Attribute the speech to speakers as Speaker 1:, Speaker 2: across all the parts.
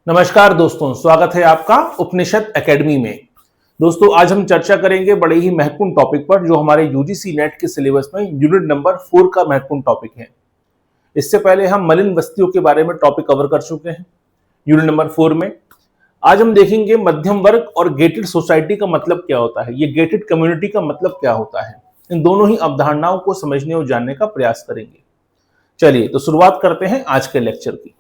Speaker 1: नमस्कार दोस्तों, स्वागत है आपका उपनिषद एकेडमी में। दोस्तों, आज हम चर्चा करेंगे बड़े ही महत्वपूर्ण टॉपिक पर जो हमारे यूजीसी नेट के सिलेबस में यूनिट नंबर 4 का महत्वपूर्ण टॉपिक है। इससे पहले हम मलिन बस्तियों के बारे में टॉपिक कवर कर चुके हैं यूनिट नंबर 4 में। आज हम देखेंगे मध्यम वर्ग और गेटेड सोसाइटी का मतलब क्या होता है, ये गेटेड कम्युनिटी का मतलब क्या होता है। इन दोनों ही अवधारणाओं को समझने और जानने का प्रयास करेंगे। चलिए तो शुरुआत करते हैं आज के लेक्चर की।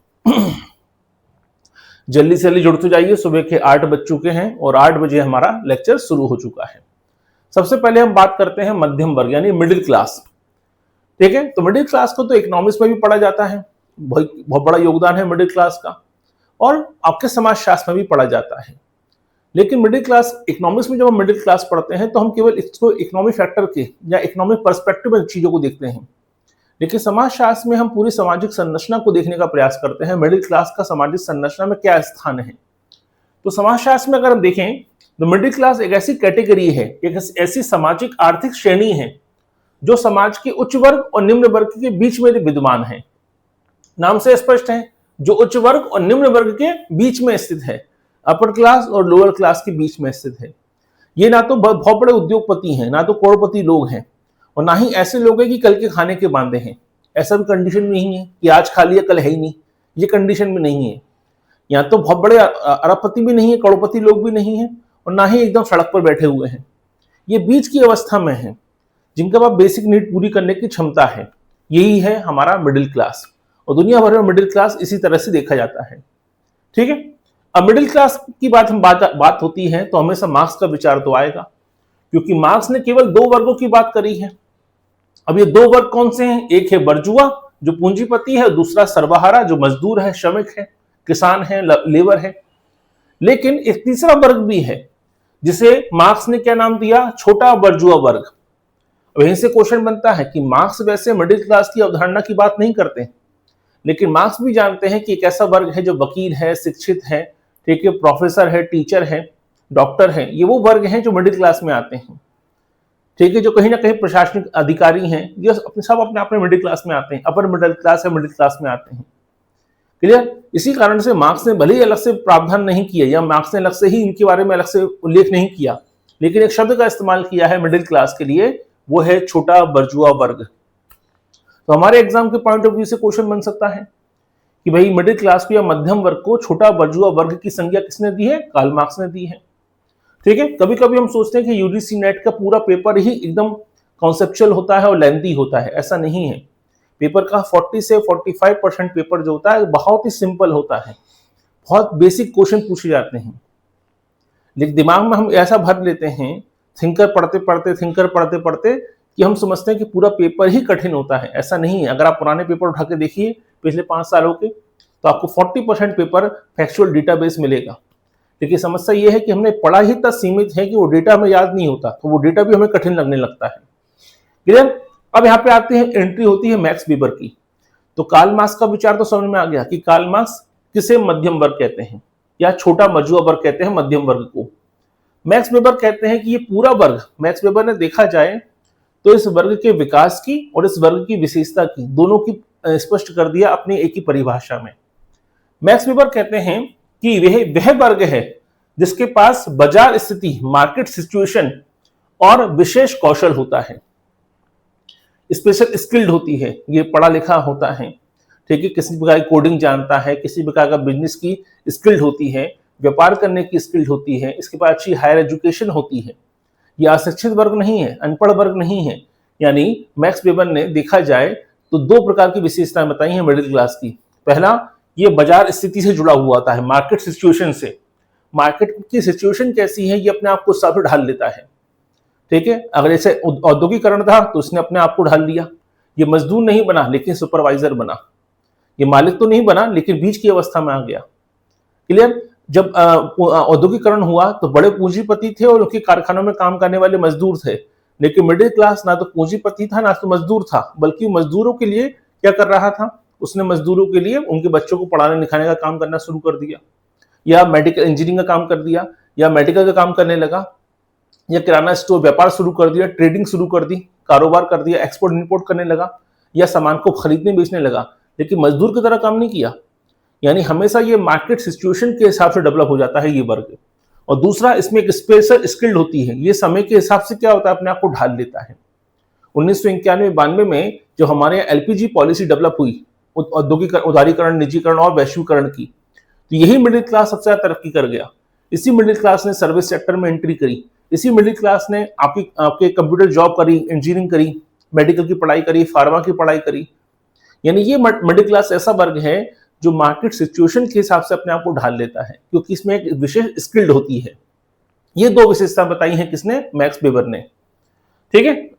Speaker 1: जल्दी से जल्दी जुड़ते जाइए, सुबह के 8 बज चुके हैं और 8 बजे हमारा लेक्चर शुरू हो चुका है। सबसे पहले हम बात करते हैं मध्यम वर्ग यानी मिडिल क्लास। ठीक है, तो मिडिल क्लास को तो इकोनॉमिक्स में भी पढ़ा जाता है, बहुत बड़ा योगदान है मिडिल क्लास का, और आपके समाजशास्त्र में भी पढ़ा जाता है। लेकिन मिडिल क्लास इकोनॉमिक्स में जब हम मिडिल क्लास पढ़ते हैं तो हम केवल इसको इकोनॉमिक फैक्टर के या इकोनॉमिक पर्सपेक्टिव में चीजों को देखते हैं, लेकिन समाजशास्त्र में हम पूरी सामाजिक संरचना को देखने का प्रयास करते हैं। मिडिल क्लास का सामाजिक संरचना में क्या स्थान है। तो समाजशास्त्र में अगर हम देखें तो मिडिल क्लास एक ऐसी कैटेगरी है, एक ऐसी सामाजिक आर्थिक श्रेणी है जो समाज के उच्च वर्ग और निम्न वर्ग के बीच में विद्यमान है। नाम से स्पष्ट है, जो उच्च वर्ग और निम्न वर्ग के बीच में स्थित है, अपर क्लास और लोअर क्लास के बीच में स्थित है। ये ना तो बहुत बड़े उद्योगपति हैं, ना तो करोड़पति लोग हैं, और ना ही ऐसे लोग हैं कि कल के खाने के बांधे हैं। ऐसा भी कंडीशन नहीं है कि आज खा लिया कल है ही नहीं, ये कंडीशन भी नहीं है। यहाँ तो बहुत बड़े अरबपति भी नहीं है, करोड़पति लोग भी नहीं है, और ना ही एकदम सड़क पर बैठे हुए हैं। ये बीच की अवस्था में है, जिनके पास बेसिक नीड पूरी करने की क्षमता है। यही है हमारा मिडिल क्लास, और दुनिया भर में मिडिल क्लास इसी तरह से देखा जाता है। ठीक है, अब मिडिल क्लास की बात होती है तो हमेशा मार्क्स का विचार तो आएगा, क्योंकि मार्क्स ने केवल 2 वर्गों की बात करी है। अब ये 2 वर्ग कौन से हैं? एक है बर्जुआ जो पूंजीपति है, दूसरा सर्वहारा जो मजदूर है, श्रमिक है, किसान है, लेबर है। लेकिन एक तीसरा वर्ग भी है जिसे मार्क्स ने क्या नाम दिया? छोटा बर्जुआ वर्ग। वहीं से क्वेश्चन बनता है कि मार्क्स वैसे मिडिल क्लास की अवधारणा की बात नहीं करते, लेकिन मार्क्स भी जानते हैं कि एक ऐसा वर्ग है जो वकील है, शिक्षित है, ठीक है, प्रोफेसर है, टीचर है, डॉक्टर है। ये वो वर्ग हैं जो मिडिल क्लास में आते हैं। ठीक है, जो कहीं ना कहीं प्रशासनिक अधिकारी हैं, ये सब अपने मिडिल क्लास में आते हैं, अपर मिडिल क्लास या मिडिल क्लास में आते हैं। क्लियर? इसी कारण से मार्क्स ने भले ही अलग से प्रावधान नहीं किया, या मार्क्स ने अलग से ही इनके बारे में अलग से उल्लेख नहीं किया, लेकिन एक शब्द का इस्तेमाल किया है मिडिल क्लास के लिए, वो है छोटा बर्जुआ वर्ग। तो हमारे एग्जाम के पॉइंट ऑफ व्यू से क्वेश्चन बन सकता है कि भाई मिडिल क्लास को या मध्यम वर्ग को छोटा बर्जुआ वर्ग की संज्ञा किसने दी है? कार्ल मार्क्स ने दी है। ठीक है, कभी कभी हम सोचते हैं कि यूजीसी नेट का पूरा पेपर ही एकदम कॉन्सेप्चुअल होता है और लेंथी होता है। ऐसा नहीं है। पेपर का 40 से 45% पेपर जो होता है बहुत ही सिंपल होता है, बहुत बेसिक क्वेश्चन पूछे जाते हैं, लेकिन दिमाग में हम ऐसा भर लेते हैं थिंकर पढ़ते पढ़ते कि हम समझते हैं कि पूरा पेपर ही कठिन होता है। ऐसा नहीं है। अगर आप पुराने पेपर उठा के देखिए पिछले 5 सालों के, तो आपको 40% पेपर फैक्चुअल डेटाबेस मिलेगा। लेकिन समस्या यह है कि हमने पढ़ा ही तक सीमित है कि वो डेटा हमें याद नहीं होता, तो वो डेटा भी हमें कठिन लगने लगता है। क्लियर? अब यहाँ पे आते हैं, एंट्री होती है मैक्स वेबर की। तो कार्ल मार्क्स का विचार तो समझ में आ गया कि कार्ल मार्क्स किसे मध्यम वर्ग कहते हैं या छोटा बर्जुआ वर्ग कहते हैं मध्यम वर्ग को। मैक्स वेबर कहते हैं कि ये पूरा वर्ग, मैक्स वेबर ने देखा जाए तो इस वर्ग के विकास की और इस वर्ग की विशेषता की दोनों की स्पष्ट कर दिया अपनी एक ही परिभाषा में। मैक्स वेबर कहते हैं कि वह वर्ग है जिसके पास बाजार स्थिति, मार्केट सिचुएशन और विशेष कौशल होता है, स्पेशल स्किल्ड होती है, ये पढ़ा लिखा होता है। ठीक है, किसी प्रकार की कोडिंग जानता है, किसी प्रकार का बिजनेस की स्किल्ड होती है, व्यापार करने की स्किल्ड होती है, इसके पास अच्छी हायर एजुकेशन होती है। ये अशिक्षित वर्ग नहीं है, अनपढ़ वर्ग नहीं है। यानी मैक्स वेबर ने देखा जाए तो 2 प्रकार की विशेषताएं बताई हैं मिडिल क्लास की। पहला, ये बाजार स्थिति से जुड़ा हुआ होता है, मार्केट सिचुएशन से। मार्केट की सिचुएशन कैसी है ये अपने आप को सब ढाल लेता है। ठीक है, अगर ऐसे औद्योगिकरण था तो उसने अपने आप को ढाल लिया। ये मजदूर नहीं बना लेकिन सुपरवाइजर बना, ये मालिक तो नहीं बना लेकिन बीच की अवस्था में आ गया। क्लियर? जब औद्योगिकरण हुआ तो बड़े पूंजीपति थे और उनके कारखानों में काम करने वाले मजदूर थे, लेकिन मिडिल क्लास ना तो पूंजीपति था ना तो मजदूर था, बल्कि मजदूरों के लिए क्या कर रहा था? उसने मजदूरों के लिए उनके बच्चों को पढ़ाने लिखाने का काम करना शुरू कर दिया, या मेडिकल इंजीनियरिंग का काम कर दिया, या मेडिकल का काम करने लगा, या किराना स्टोर व्यापार शुरू कर दिया, ट्रेडिंग शुरू कर दी, कारोबार कर दिया, एक्सपोर्ट इंपोर्ट करने लगा, या सामान को खरीदने बेचने लगा, लेकिन मजदूर की तरह काम नहीं किया। यानी हमेशा ये मार्केट सिचुएशन के हिसाब से डेवलप हो जाता है ये वर्ग। और दूसरा, इसमें एक स्पेशल स्किल्ड होती है, ये समय के हिसाब से क्या होता है, अपने आप को ढाल लेता है। 1991-92 में जो हमारे यहाँ एलपीजी पॉलिसी डेवलप हुई, औद्योगिक उदारीकरण, निजीकरण और वैश्वीकरण की, तो यही मिडिल क्लास सबसे ज्यादा तरक्की कर गया। इसी मिडिल क्लास ने सर्विस सेक्टर में एंट्री करी, इसी मिडिल क्लास ने आपके कंप्यूटर जॉब करी, इंजीनियरिंग करी, मेडिकल की पढ़ाई करी, फार्मा की पढ़ाई करी। यानी ये मिडिल क्लास ऐसा वर्ग है जो मार्केट सिचुएशन के हिसाब से अपने आप को ढाल लेता है, क्योंकि इसमें एक विशेष स्किल्ड होती है। ये दो विशेषता बताई हैं किसने, मैक्स वेबर ने। ठीक है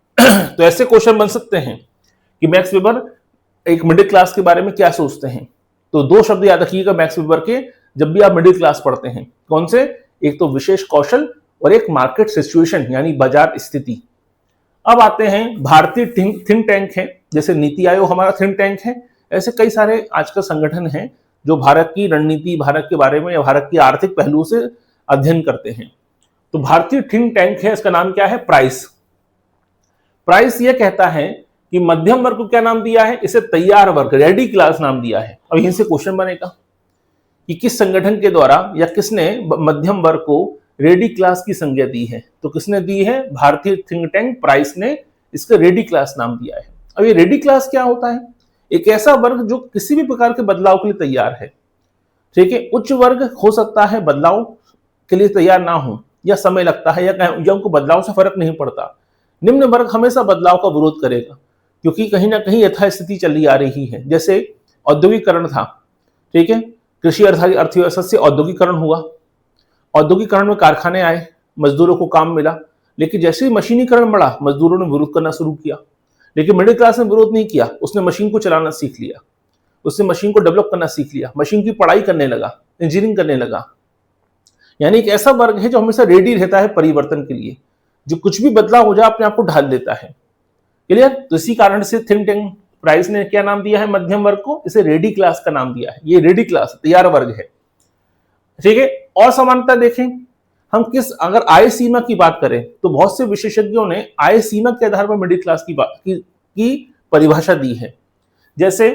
Speaker 1: तो ऐसे क्वेश्चन बन सकते हैं कि मैक्स वेबर एक मिडिल क्लास के बारे में क्या सोचते हैं। तो दो शब्द याद रखिएगा मैक्स वेबर के जब भी आप मिडिल क्लास पढ़ते हैं। कौन से, एक तो विशेष कौशल और एक मार्केट सिचुएशन यानी बाजार स्थिति। अब आते हैं भारतीय थिंक टैंक है, जैसे नीति आयोग हमारा थिंक टैंक है, ऐसे कई सारे आजकल संगठन हैं जो भारत की रणनीति, भारत के बारे में या भारत की आर्थिक पहलुओं से अध्ययन करते हैं। तो भारतीय थिंक टैंक है, इसका नाम क्या है, प्राइस। प्राइस ये कहता है कि मध्यम वर्ग को क्या नाम दिया है, इसे तैयार वर्ग, रेडी क्लास नाम दिया है। अब यहीं से क्वेश्चन बनेगा कि किस संगठन के द्वारा या किसने मध्यम वर्ग को रेडी क्लास की संज्ञा दी है। तो किसने दी है, भारतीय थिंक टैंक प्राइस ने इसका रेडी क्लास नाम दिया है। अब ये रेडी क्लास क्या होता है, एक ऐसा वर्ग जो किसी भी प्रकार के बदलाव के लिए तैयार है। ठीक है, उच्च वर्ग हो सकता है बदलाव के लिए तैयार ना हो, या समय लगता है, या उनको बदलाव से फर्क नहीं पड़ता। निम्न वर्ग हमेशा बदलाव का विरोध करेगा, क्योंकि कहीं ना कहीं यथास्थिति चली आ रही है। जैसे औद्योगिकरण था, ठीक है, कृषि आधारित अर्थव्यवस्था से औद्योगिकरण हुआ, औद्योगिकरण में कारखाने आए, मजदूरों को काम मिला, लेकिन जैसे ही मशीनीकरण बढ़ा मजदूरों ने विरोध करना शुरू किया। लेकिन मिडिल क्लास ने विरोध नहीं किया, उसने मशीन को चलाना सीख लिया, उसने मशीन को डेवलप करना सीख लिया, मशीन की पढ़ाई करने लगा, इंजीनियरिंग करने लगा। यानी एक ऐसा वर्ग है जो हमेशा रेडी रहता है परिवर्तन के लिए, जो कुछ भी बदलाव हो जाए अपने आप को ढाल लेता है। क्लियर, तो इसी कारण से थिंक टैंक प्राइस ने क्या नाम दिया है मध्यम वर्ग को, इसे रेडी क्लास का नाम दिया है। ये रेडी क्लास तैयार वर्ग है। ठीक है, और समानता देखें हम, अगर आय सीमा की बात करें तो बहुत से विशेषज्ञों ने आय सीमा के आधार पर मिडिल क्लास की परिभाषा दी है। जैसे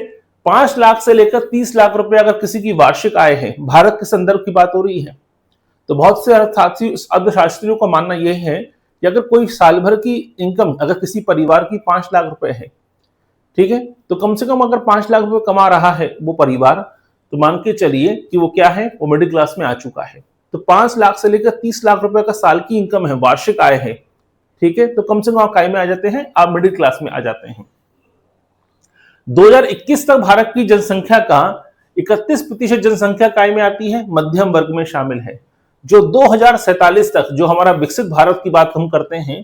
Speaker 1: 5 लाख से लेकर 30 लाख रुपए अगर किसी की वार्षिक आय है, भारत के संदर्भ की बात हो रही है, तो बहुत से अर्थशास्त्रियों का मानना यह है कि अगर कोई साल भर की इनकम अगर किसी परिवार की 5 लाख रुपए है, ठीक है, तो कम से कम अगर 5 लाख रुपए कमा रहा है वो परिवार, तो मान के चलिए कि वो क्या है, वो मिडिल क्लास में आ चुका है। तो 5 लाख से लेकर 30 लाख रुपए का साल की इनकम है, वार्षिक आय है, ठीक है, तो कम से कम आप काय में आ जाते हैं, आप मिडिल क्लास में आ जाते हैं। 2021 तक भारत की जनसंख्या का 31% जनसंख्या काय में आती है, मध्यम वर्ग में शामिल है। जो 2047 तक, जो हमारा विकसित भारत की बात हम करते हैं,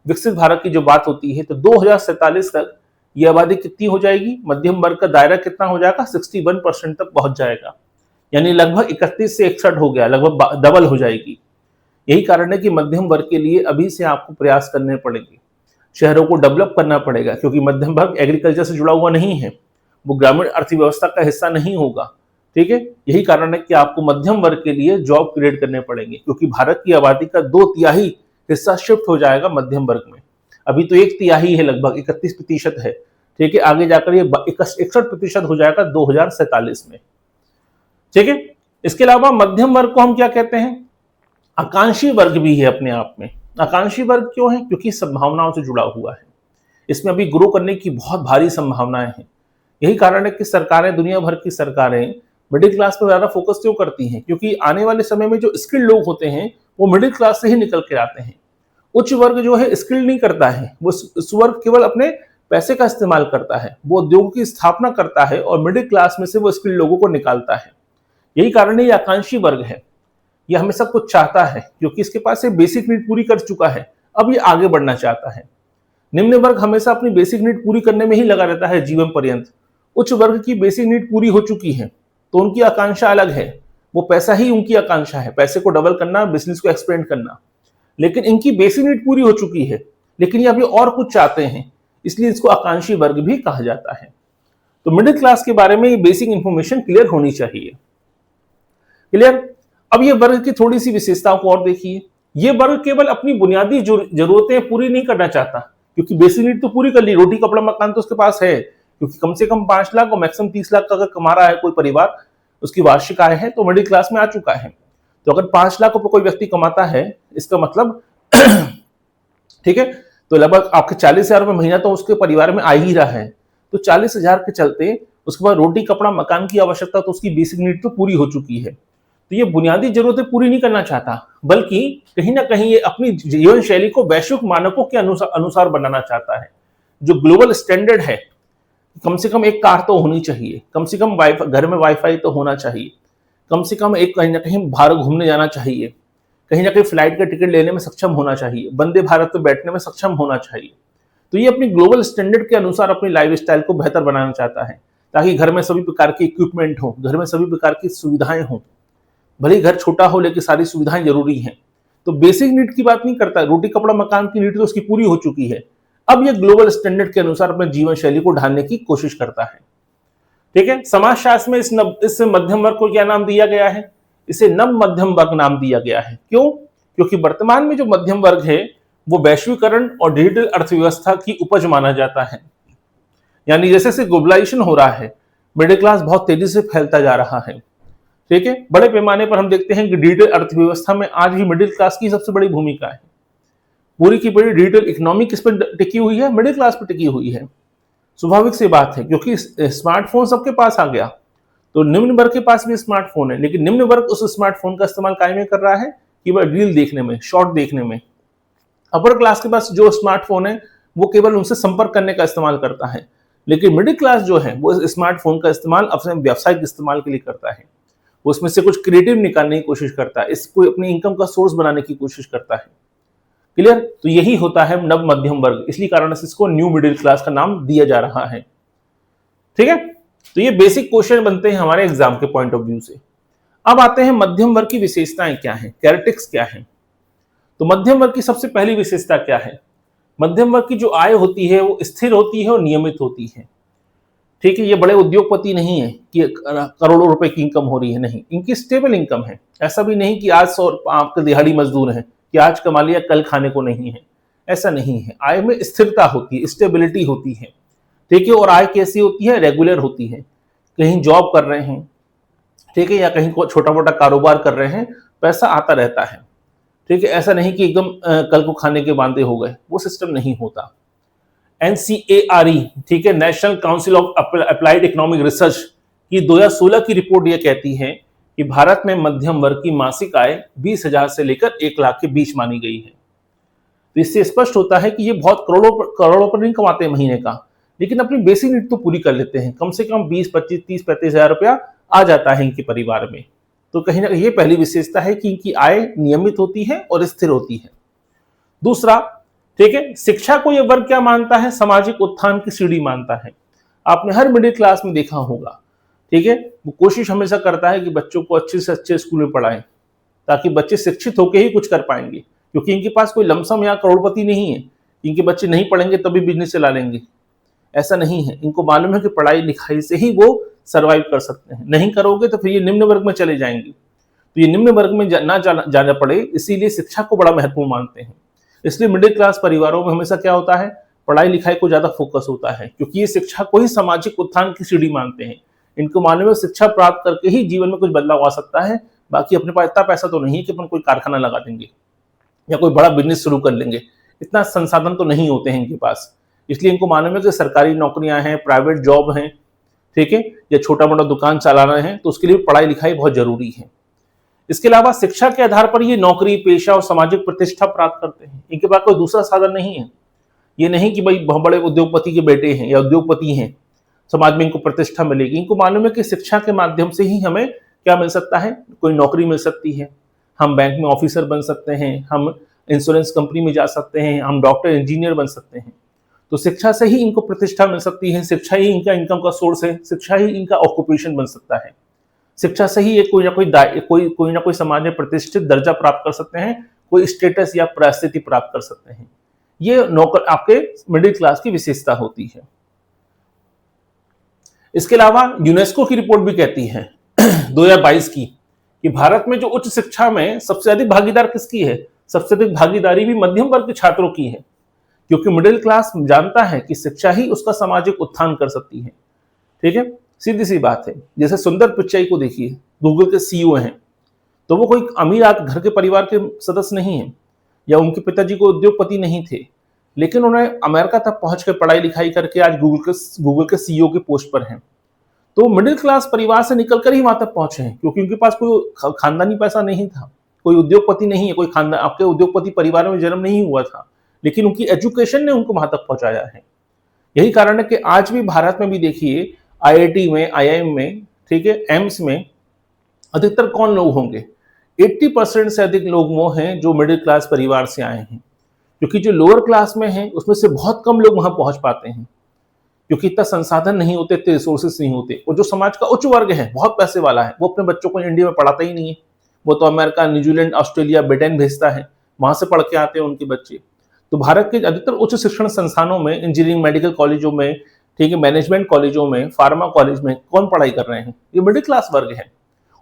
Speaker 1: विकसित भारत की जो बात होती है, तो 2047 तक यह आबादी कितनी हो जाएगी, मध्यम वर्ग का दायरा कितना हो जाएगा, 61% तक पहुंच जाएगा। यानी लगभग 31 से 61 हो गया, लगभग डबल हो जाएगी। यही कारण है कि मध्यम वर्ग के लिए अभी से आपको प्रयास करने पड़ेंगे, शहरों को डेवलप करना पड़ेगा, क्योंकि मध्यम वर्ग एग्रीकल्चर से जुड़ा हुआ नहीं है, वो ग्रामीण अर्थव्यवस्था का हिस्सा नहीं होगा। ठीक है, यही कारण है कि आपको मध्यम वर्ग के लिए जॉब क्रिएट करने पड़ेंगे, क्योंकि भारत की आबादी का 2/3 हिस्सा शिफ्ट हो जाएगा मध्यम वर्ग में। अभी तो 1/3 है, लगभग 31% है। ठीक है, आगे जाकर ये 61% हो जाएगा 2047 में। ठीक है, इसके अलावा मध्यम वर्ग को हम क्या कहते हैं, आकांक्षी वर्ग भी है अपने आप में। आकांक्षी वर्ग क्यों है, क्योंकि संभावनाओं से जुड़ा हुआ है, इसमें अभी ग्रो करने की बहुत भारी संभावनाएं हैं। यही कारण है कि सरकारें, दुनिया भर की सरकारें मिडिल क्लास पर ज्यादा फोकस क्यों करती हैं, क्योंकि आने वाले समय में जो स्किल्ड लोग होते हैं वो मिडिल क्लास से ही निकल के आते हैं। उच्च वर्ग जो है स्किल्ड नहीं करता है, वो उस वर्ग केवल अपने पैसे का इस्तेमाल करता है, वो उद्योग की स्थापना करता है और मिडिल क्लास में से वो स्किल्ड लोगों को निकालता है। यही कारण है ये आकांक्षी वर्ग है, ये हमें सब कुछ चाहता है, क्योंकि इसके पास एक बेसिक नीड पूरी कर चुका है, अब ये आगे बढ़ना चाहता है। निम्न वर्ग हमेशा अपनी बेसिक नीड पूरी करने में ही लगा रहता है जीवन पर्यंत। उच्च वर्ग की बेसिक नीड पूरी हो चुकी है, तो उनकी आकांक्षा अलग है, वो पैसा ही उनकी आकांक्षा है, पैसे को डबल करना, बिजनेस को एक्सपेंड करना। लेकिन इनकी बेसिक नीड पूरी हो चुकी है, लेकिन ये अभी और कुछ चाहते हैं, इसलिए इसको आकांक्षी वर्ग भी कहा जाता है। तो मिडिल क्लास के बारे में ये बेसिक इंफॉर्मेशन क्लियर होनी चाहिए। क्लियर, अब ये वर्ग की थोड़ी सी विशेषताओं को और देखिए। ये वर्ग केवल अपनी बुनियादी जरूरतें पूरी नहीं करना चाहता, क्योंकि बेसिक नीड तो पूरी कर ली, रोटी कपड़ा मकान तो उसके पास है, क्योंकि कम से कम 5 लाख और मैक्सिमम 30 लाख का अगर कमा रहा है कोई परिवार, उसकी वार्षिक आय है तो मिडिल क्लास में आ चुका है। तो अगर 5 लाख रुपए कोई व्यक्ति कमाता है, इसका मतलब ठीक है, तो लगभग आपके 40,000 रुपए महीना तो उसके परिवार में आ ही रहा है। तो 40,000 के चलते उसके बाद रोटी कपड़ा मकान की आवश्यकता, तो उसकी बेसिक नीड तो पूरी हो चुकी है। तो ये बुनियादी जरूरतें पूरी नहीं करना चाहता, बल्कि कहीं ना कहीं ये अपनी जीवन शैली को वैश्विक मानकों के अनुसार बनाना चाहता है। जो ग्लोबल स्टैंडर्ड है, कम से कम एक कार तो होनी चाहिए, कम से कम घर में वाईफाई तो होना चाहिए, कम से कम एक कहीं ना कहीं बाहर घूमने जाना चाहिए, कहीं ना कहीं फ्लाइट का टिकट लेने में सक्षम होना चाहिए, वंदे भारत में बैठने में सक्षम होना चाहिए। तो ये अपनी ग्लोबल स्टैंडर्ड के अनुसार अपनी लाइफस्टाइल को बेहतर बनाना चाहता है, ताकि घर में सभी प्रकार की इक्विपमेंट हो, घर में सभी प्रकार की सुविधाएं हो। भले घर छोटा हो लेकिन सारी सुविधाएं जरूरी हैं। तो बेसिक नीड की बात नहीं करता, रोटी कपड़ा मकान की नीड तो उसकी पूरी हो चुकी है। अब ये ग्लोबल स्टैंडर्ड के अनुसार अपने जीवन शैली को ढालने की कोशिश करता है। ठीक है, समाजशास्त्र में इस मध्यम वर्ग को क्या नाम दिया गया है? इसे नव मध्यम वर्ग नाम दिया गया है। क्यों? क्योंकि वर्तमान में जो मध्यम वर्ग है वो वैश्वीकरण और डिजिटल अर्थव्यवस्था की उपज माना जाता है। यानी जैसे जैसे ग्लोबलाइजेशन हो रहा है, मिडिल क्लास बहुत तेजी से फैलता जा रहा है। ठीक है, बड़े पैमाने पर हम देखते हैं कि डिजिटल अर्थव्यवस्था में आज भी मिडिल क्लास की सबसे बड़ी भूमिका है। पूरी की पूरी डिजिटल इकोनॉमी किस पर टिकी हुई है? मिडिल क्लास पर टिकी हुई है। स्वाभाविक सी बात है, क्योंकि स्मार्टफोन सबके पास आ गया, तो निम्न वर्ग के पास भी स्मार्टफोन है, लेकिन निम्न वर्ग उस स्मार्टफोन का इस्तेमाल काय में कर रहा है? केवल रील देखने में, शॉर्ट देखने में। अपर क्लास के पास जो स्मार्टफोन है वो केवल उनसे संपर्क करने का इस्तेमाल करता है, लेकिन मिडिल क्लास जो है वो स्मार्टफोन का इस्तेमाल अपने व्यावसायिक इस्तेमाल के लिए करता है। वो उसमें से कुछ क्रिएटिव निकालने की कोशिश करता है, इसको अपनी इनकम का सोर्स बनाने की कोशिश करता है। क्लियर? तो यही होता है नव मध्यम वर्ग, इसलिए कारण से इसको न्यू मिडिल क्लास का नाम दिया जा रहा है। ठीक है, तो ये बेसिक क्वेश्चन बनते हैं हमारे एग्जाम के पॉइंट ऑफ व्यू से। अब आते हैं मध्यम वर्ग की विशेषताएं क्या है, कैरेक्टरिस्टिक्स क्या है। तो मध्यम वर्ग की सबसे पहली विशेषता क्या है? मध्यम वर्ग की जो आय होती है वो स्थिर होती है और नियमित होती है। ठीक है, ये बड़े उद्योगपति नहीं है कि करोड़ों रुपए की इनकम हो रही है, नहीं, इनकी स्टेबल इनकम है। ऐसा भी नहीं कि आज 100 आपके दिहाड़ी मजदूर हैं कि आज कमा लिया कल खाने को नहीं है, ऐसा नहीं है। आय में स्थिरता होती है, स्टेबिलिटी होती है। ठीक है, और आय कैसी होती है? रेगुलर होती है। कहीं जॉब कर रहे हैं, ठीक है, या कहीं छोटा मोटा कारोबार कर रहे हैं, पैसा आता रहता है। ठीक है, ऐसा नहीं कि एकदम कल को खाने के बांधे हो गए, वो सिस्टम नहीं होता। NCARE, ठीक है, national council of applied economic research की 2016 की रिपोर्ट ये कहती है कि भारत में मध्यम वर्ग की मासिक आय 20,000 से लेकर 1 लाख के बीच मानी गई है। तो इससे स्पष्ट होता है कि ये बहुत करोड़ों पर नहीं कमाते महीने का, लेकिन अपनी बेसिक नीड तो पूरी कर लेते हैं। कम से कम 20, 25, 30, 35,000 रुपया आ जाता है इनके परिवार में। तो कहीं ना कहीं ये पहली विशेषता है कि इनकी आय नियमित होती है और स्थिर होती है। दूसरा, ठीक है, शिक्षा को यह वर्ग क्या मानता है? सामाजिक उत्थान की सीढ़ी मानता है। आपने हर मिडिल क्लास में देखा होगा, ठीक है, वो कोशिश हमेशा करता है कि बच्चों को अच्छे से अच्छे स्कूल में पढ़ाएं, ताकि बच्चे शिक्षित होकर ही कुछ कर पाएंगे। क्योंकि इनके पास कोई लमसम या करोड़पति नहीं है, इनके बच्चे नहीं पढ़ेंगे तभी बिजनेस चला लेंगे, ऐसा नहीं है। इनको मालूम है कि पढ़ाई लिखाई से ही वो सर्वाइव कर सकते हैं। नहीं करोगे तो फिर ये निम्न वर्ग में चले जाएंगे। तो ये निम्न वर्ग में ना जाना पड़े, इसीलिए शिक्षा को बड़ा महत्वपूर्ण मानते हैं। इसलिए मिडिल क्लास परिवारों में हमेशा क्या होता है? पढ़ाई लिखाई को ज्यादा फोकस होता है, क्योंकि ये शिक्षा को ही सामाजिक उत्थान की सीढ़ी मानते हैं। इनको मालूम है शिक्षा प्राप्त करके ही जीवन में कुछ बदलाव आ सकता है। बाकी अपने पास इतना पैसा तो नहीं है कि अपन कोई कारखाना लगा देंगे या कोई बड़ा बिजनेस शुरू कर लेंगे, इतना संसाधन तो नहीं होते हैं इनके पास। इसलिए इनको मालूम है कि सरकारी नौकरियां हैं, प्राइवेट जॉब हैं, ठीक है, या छोटा मोटा दुकान चलाना है, तो उसके लिए पढ़ाई लिखाई बहुत जरूरी है। इसके अलावा शिक्षा के आधार पर ये नौकरी, पेशा और सामाजिक प्रतिष्ठा प्राप्त करते हैं। इनके पास कोई दूसरा साधन नहीं है। ये नहीं कि भाई बहुत बड़े उद्योगपति के बेटे हैं या उद्योगपति हैं, समाज में इनको प्रतिष्ठा मिलेगी। इनको मालूम है कि शिक्षा के माध्यम से ही हमें क्या मिल सकता है? कोई नौकरी मिल सकती है, हम बैंक में ऑफिसर बन सकते हैं, हम इंश्योरेंस कंपनी में जा सकते हैं, हम डॉक्टर इंजीनियर बन सकते हैं। तो शिक्षा से ही इनको प्रतिष्ठा मिल सकती है, शिक्षा ही इनका इनकम का सोर्स है, शिक्षा ही इनका ऑक्यूपेशन बन सकता है। शिक्षा से ही कोई ना कोई समाज में प्रतिष्ठित दर्जा प्राप्त कर सकते हैं, कोई स्टेटस या परिस्थिति प्राप्त कर सकते हैं। ये नौकर आपके मिडिल क्लास की विशेषता होती है। इसके अलावा यूनेस्को की रिपोर्ट भी कहती है 2022 की कि भारत में जो उच्च शिक्षा में सबसे अधिक भागीदार किसकी है? सबसे अधिक भागीदारी भी मध्यम वर्ग के छात्रों की है, क्योंकि मिडिल क्लास जानता है कि शिक्षा ही उसका सामाजिक उत्थान कर सकती है। ठीक है, सीधी सी बात है। जैसे सुंदर पिचाई को देखिए, गूगल के सीईओ हैं, तो वो कोई अमीर घर के परिवार के सदस्य नहीं है, या उनके पिताजी को उद्योगपति नहीं थे, लेकिन उन्होंने अमेरिका तक पहुंच कर पढ़ाई लिखाई करके आज गूगल के सीईओ के पोस्ट पर हैं। तो मिडिल क्लास परिवार से निकलकर ही वहां तक पहुंचे हैं, क्योंकि उनके पास कोई खानदानी पैसा नहीं था, कोई उद्योगपति नहीं है, कोई खानदान आपके उद्योगपति परिवार में जन्म नहीं हुआ था, लेकिन उनकी एजुकेशन ने उनको वहां तक पहुंचाया है। यही कारण है कि आज भी भारत में भी देखिए, आईआईटी में, आईआईएम में, ठीक है, एम्स में अधिकतर कौन लोग होंगे? 80% से अधिक लोग वो हैं जो मिडिल क्लास परिवार से आए हैं, क्योंकि जो लोअर क्लास में हैं उसमें से बहुत कम लोग वहां पहुंच पाते हैं, क्योंकि इतना संसाधन नहीं होते, इतने रिसोर्सेस नहीं होते। और जो समाज का उच्च वर्ग है, बहुत पैसे वाला है, वो अपने बच्चों को इंडिया में पढ़ाता ही नहीं है, वो तो अमेरिका, न्यूजीलैंड, ऑस्ट्रेलिया, ब्रिटेन भेजता है, वहां से पढ़ के आते हैं उनके बच्चे। तो भारत के अधिकतर उच्च शिक्षण संस्थानों में, इंजीनियरिंग, मेडिकल कॉलेजों में, ठीक है, मैनेजमेंट कॉलेजों में, फार्मा कॉलेज में कौन पढ़ाई कर रहे हैं? ये मिडिल क्लास वर्ग है।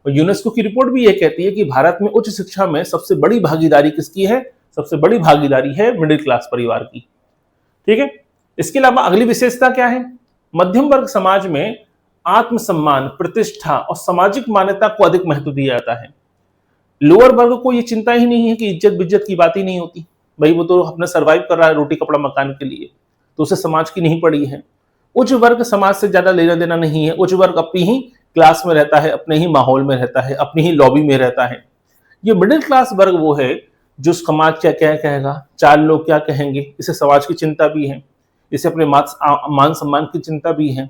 Speaker 1: और यूनेस्को की रिपोर्ट भी ये कहती है कि भारत में उच्च शिक्षा में सबसे बड़ी भागीदारी किसकी है? सबसे बड़ी भागीदारी है मिडिल क्लास परिवार की। ठीक है, इसके अलावा अगली विशेषता क्या है? मध्यम वर्ग समाज में आत्मसम्मान, प्रतिष्ठा और सामाजिक मान्यता को अधिक महत्व दिया जाता है। लोअर वर्ग को ये चिंता ही नहीं है कि इज्जत बिज्जत की बात ही नहीं होती, भाई वो तो अपना सर्वाइव कर रहा है रोटी कपड़ा मकान के लिए, तो उसे समाज की नहीं पड़ी है। उच्च वर्ग समाज से ज्यादा लेना देना नहीं है, उच्च वर्ग अपनी ही क्लास में रहता है, अपने ही माहौल में रहता है, अपनी ही लॉबी में रहता है। ये मिडिल क्लास वर्ग वो है जो समाज क्या क्या कहेगा, चार लोग क्या कहेंगे, इसे समाज की चिंता भी है, इसे अपने मान सम्मान की चिंता भी है,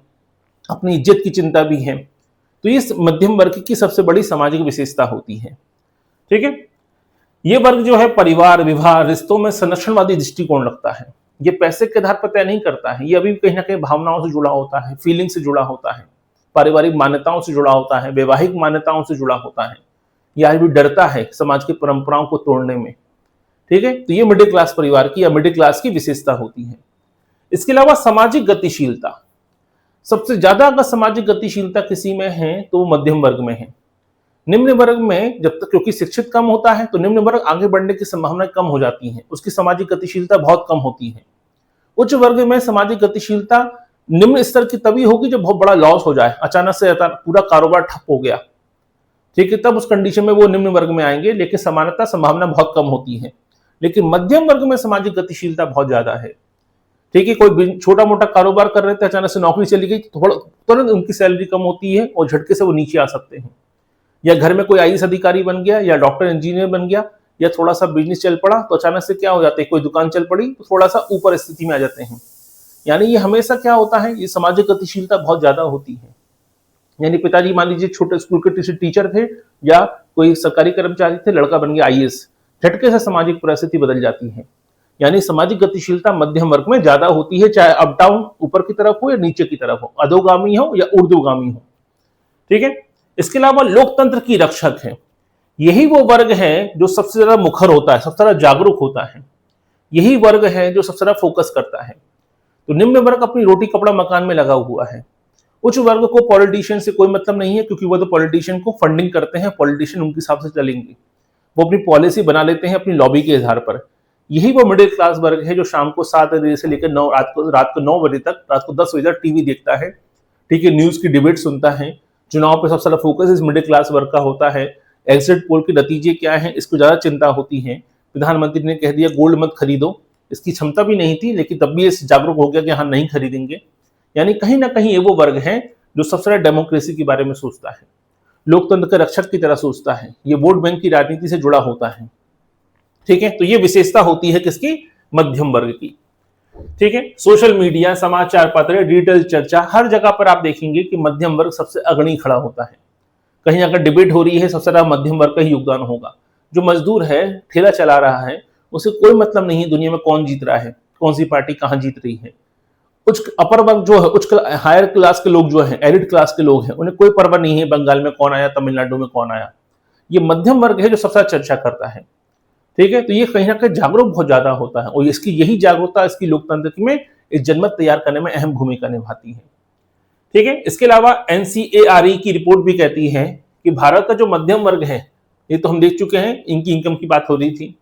Speaker 1: अपनी इज्जत की चिंता भी है। तो ये मध्यम वर्ग की सबसे बड़ी सामाजिक विशेषता होती है। ठीक है, ये वर्ग जो है परिवार, विवाह, रिश्तों में संरक्षणवादी दृष्टिकोण रखता है। ये पैसे के आधार पर तय नहीं करता है, ये अभी कहीं ना कहीं भावनाओं से जुड़ा होता है, फीलिंग से जुड़ा होता है, पारिवारिक मान्यताओं से जुड़ा होता है, वैवाहिक मान्यताओं से जुड़ा होता है। ये आज भी डरता है समाज की परंपराओं को तोड़ने में। ठीक है, तो ये मिडिल क्लास परिवार की या मिडिल क्लास की विशेषता होती है। इसके अलावा सामाजिक गतिशीलता, सबसे ज्यादा अगर सामाजिक गतिशीलता किसी में है तो वो मध्यम वर्ग में है। निम्न वर्ग में जब तक, क्योंकि शिक्षित कम होता है, तो निम्न वर्ग आगे बढ़ने की संभावना कम हो जाती है, उसकी सामाजिक गतिशीलता बहुत कम होती है। उच्च वर्ग में सामाजिक गतिशीलता निम्न स्तर की तभी होगी जब बहुत बड़ा लॉस हो जाए, अचानक से पूरा कारोबार ठप हो गया, ठीक है, तब उस कंडीशन में वो निम्न वर्ग में आएंगे, लेकिन समानता संभावना बहुत कम होती है। लेकिन मध्यम वर्ग में सामाजिक गतिशीलता बहुत ज्यादा है। ठीक है, कोई छोटा मोटा कारोबार कर रहे थे, अचानक से नौकरी चली गई, थोड़ा तुरंत उनकी सैलरी कम होती है और झटके से वो नीचे आ सकते हैं। या घर में कोई आईएएस अधिकारी बन गया, या डॉक्टर इंजीनियर बन गया, या थोड़ा सा बिजनेस चल पड़ा, तो अचानक से क्या हो जाते हैं, कोई दुकान चल पड़ी तो थोड़ा सा ऊपर स्थिति में आ जाते हैं। यानी ये हमेशा क्या होता है, ये सामाजिक गतिशीलता बहुत ज्यादा होती है। यानी पिताजी मान लीजिए छोटे स्कूल के टीचर थे या कोई सरकारी कर्मचारी थे, लड़का बन गया आईएएस, झटके से सामाजिक परिस्थिति बदल जाती है। यानी सामाजिक गतिशीलता मध्यम वर्ग में ज्यादा होती है, चाहे अप डाउन ऊपर की तरफ हो या नीचे की तरफ हो, अधोगामी हो या ऊर्ध्वगामी हो। ठीक है, इसके अलावा लोकतंत्र की रक्षक है। यही वो वर्ग है जो सबसे ज्यादा मुखर होता है, सबसे ज्यादा जागरूक होता है। यही वर्ग है जो सबसे ज्यादा फोकस करता है। तो निम्न वर्ग अपनी रोटी कपड़ा मकान में लगा हुआ है। उच्च वर्ग को पॉलिटिशियन से कोई मतलब नहीं है, क्योंकि वो तो पॉलिटिशियन को फंडिंग करते हैं, पॉलिटिशियन उनके हिसाब से चलेंगे, वो अपनी पॉलिसी बना लेते हैं अपनी लॉबी के आधार पर। यही वो मिडिल क्लास वर्ग है जो शाम को 7 बजे से लेकर रात को 9 बजे तक, रात को 10 बजे तक टीवी देखता है, ठीक है, न्यूज की डिबेट सुनता है। चुनाव पर सबसे ज्यादा फोकस इस मिडिल क्लास वर्ग का होता है। एग्जिट पोल के नतीजे क्या हैं, इसको ज्यादा चिंता होती है। प्रधानमंत्री ने कह दिया गोल्ड मत खरीदो, इसकी क्षमता भी नहीं थी, लेकिन तब भी इस जागरूक हो गया कि हाँ नहीं खरीदेंगे। यानी कहीं ना कहीं ये वो वर्ग है जो सबसे ज्यादा डेमोक्रेसी के बारे में सोचता है, लोकतंत्र के रक्षक की तरह सोचता है, ये वोट बैंक की राजनीति से जुड़ा होता है। ठीक है, तो ये विशेषता होती है किसकी? मध्यम वर्ग की। ठीक है, सोशल मीडिया, समाचार पत्र, डिजिटल चर्चा, हर जगह पर आप देखेंगे कि मध्यम वर्ग सबसे अग्रणी खड़ा होता है। कहीं अगर डिबेट हो रही है, सबसे ज्यादा मध्यम वर्ग का ही योगदान होगा। जो मजदूर है, ठेला चला रहा है, उसे कोई मतलब नहीं है दुनिया में कौन जीत रहा है, कौन सी पार्टी कहां जीत रही है। उच्च अपर वर्ग जो है, उच्च हायर क्लास के लोग जो है, एलिट क्लास के लोग हैं, उन्हें कोई परवाह नहीं है बंगाल में कौन आया, तमिलनाडु में कौन आया। ये मध्यम वर्ग है जो सबसे चर्चा करता है। ठीक है, तो ये कहीं ना कहीं जागरूक बहुत ज्यादा होता है, और इसकी यही जागरूकता इसकी लोकतंत्र में इस जनमत तैयार करने में अहम भूमिका निभाती है। ठीक है, इसके अलावा NCARE की रिपोर्ट भी कहती है कि भारत का जो मध्यम वर्ग है, ये तो हम देख चुके हैं, इनकी इनकम की बात हो रही थी।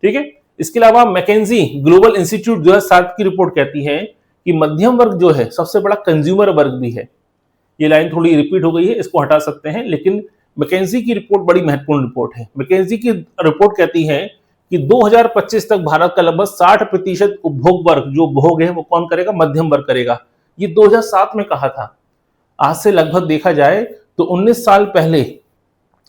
Speaker 1: ठीक है, इसके अलावा मैकेंजी ग्लोबल इंस्टीट्यूट 2007 की रिपोर्ट कहती है कि मध्यम वर्ग जो है सबसे बड़ा कंज्यूमर वर्ग भी है। ये लाइन थोड़ी रिपीट हो गई है, इसको हटा सकते हैं, लेकिन मैकेंजी की रिपोर्ट बड़ी महत्वपूर्ण रिपोर्ट है। मैकेंजी की रिपोर्ट कहती है कि 2025 तक भारत का लगभग 60% उपभोग वर्ग, जो उपभोग है वो कौन करेगा? मध्यम वर्ग करेगा। ये 2007 में कहा था। आज से लगभग देखा जाए तो 19 साल पहले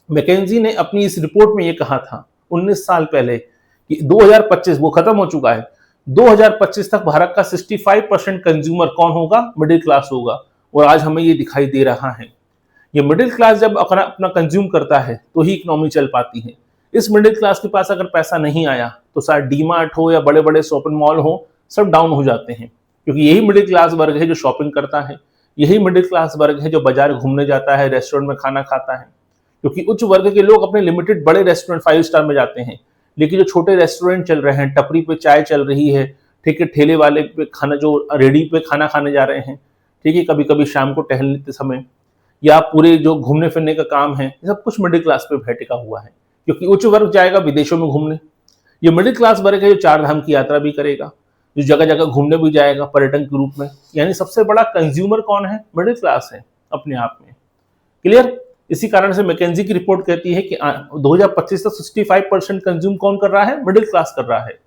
Speaker 1: मैकेंजी ने अपनी इस रिपोर्ट में ये कहा था, 19 साल पहले, कि 2025, वो खत्म हो चुका है, 2025 तक भारत का 65% कंज्यूमर कौन होगा? मिडिल क्लास होगा। और आज हमें ये दिखाई दे रहा है। ये मिडिल क्लास जब अपना कंज्यूम करता है तो ही इकोनॉमी चल पाती है। इस मिडिल क्लास के पास अगर पैसा नहीं आया तो शायद डीमार्ट हो या बड़े बड़े शॉपिंग मॉल हो, सब डाउन हो जाते हैं, क्योंकि यही मिडिल क्लास वर्ग है जो शॉपिंग करता है, यही मिडिल क्लास वर्ग है जो बाजार घूमने जाता है, रेस्टोरेंट में खाना खाता है। क्योंकि उच्च वर्ग के लोग अपने लिमिटेड बड़े रेस्टोरेंट 5 स्टार में जाते हैं, लेकिन जो छोटे रेस्टोरेंट चल रहे हैं, टपरी पे चाय चल रही है, ठीक है, ठेले वाले पे खाना, जो रेडी पे खाना खाने जा रहे हैं, ठीक है, कभी कभी शाम को टहलने समय, या पूरे जो घूमने फिरने का काम है, ये सब कुछ मिडिल क्लास पे टिका हुआ है। क्योंकि उच्च वर्ग जाएगा विदेशों में घूमने, ये मिडिल क्लास वर्ग है जो 4 धाम की यात्रा भी करेगा, जो जगह जगह घूमने भी जाएगा पर्यटन के रूप में। यानी सबसे बड़ा कंज्यूमर कौन है? मिडिल क्लास है अपने आप में। क्लियर? इसी कारण से मैकेंजी की रिपोर्ट कहती है कि 2025 तक 65% कंज्यूम कौन कर रहा है? मिडिल क्लास कर रहा है।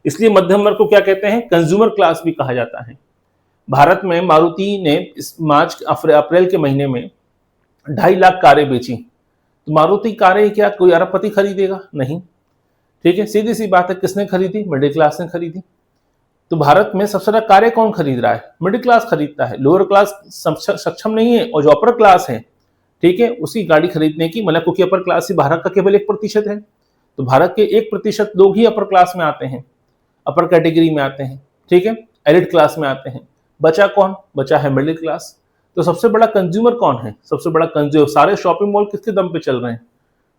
Speaker 1: इसलिए मध्यम वर्ग को क्या कहते हैं? कंज्यूमर क्लास भी कहा जाता है। भारत में मारुति ने इस अप्रैल के महीने में 2.5 लाख कारें बेची। तो मारुति कारें क्या कोई अरबपति खरीदेगा? नहीं। ठीक है, सीधी सी बात है, किसने खरीदी? मिडिल क्लास ने खरीदी। तो भारत में सबसे ज्यादा कारें कौन खरीद रहा है? मिडिल क्लास खरीदता है। लोअर क्लास सक्षम नहीं है, और जो अपर क्लास है, ठीक है, उसी गाड़ी खरीदने की, मतलब क्योंकि अपर क्लास ही भारत का केवल 1% है, तो भारत के 1% लोग ही अपर क्लास में आते हैं, अपर कैटेगरी में आते हैं, ठीक है, एलिट क्लास में आते हैं। बचा कौन? बचा है मिडिल क्लास। तो सबसे बड़ा कंज्यूमर कौन है? सबसे बड़ा कंज्यूमर, सारे शॉपिंग मॉल किसके दम पे चल रहे हैं?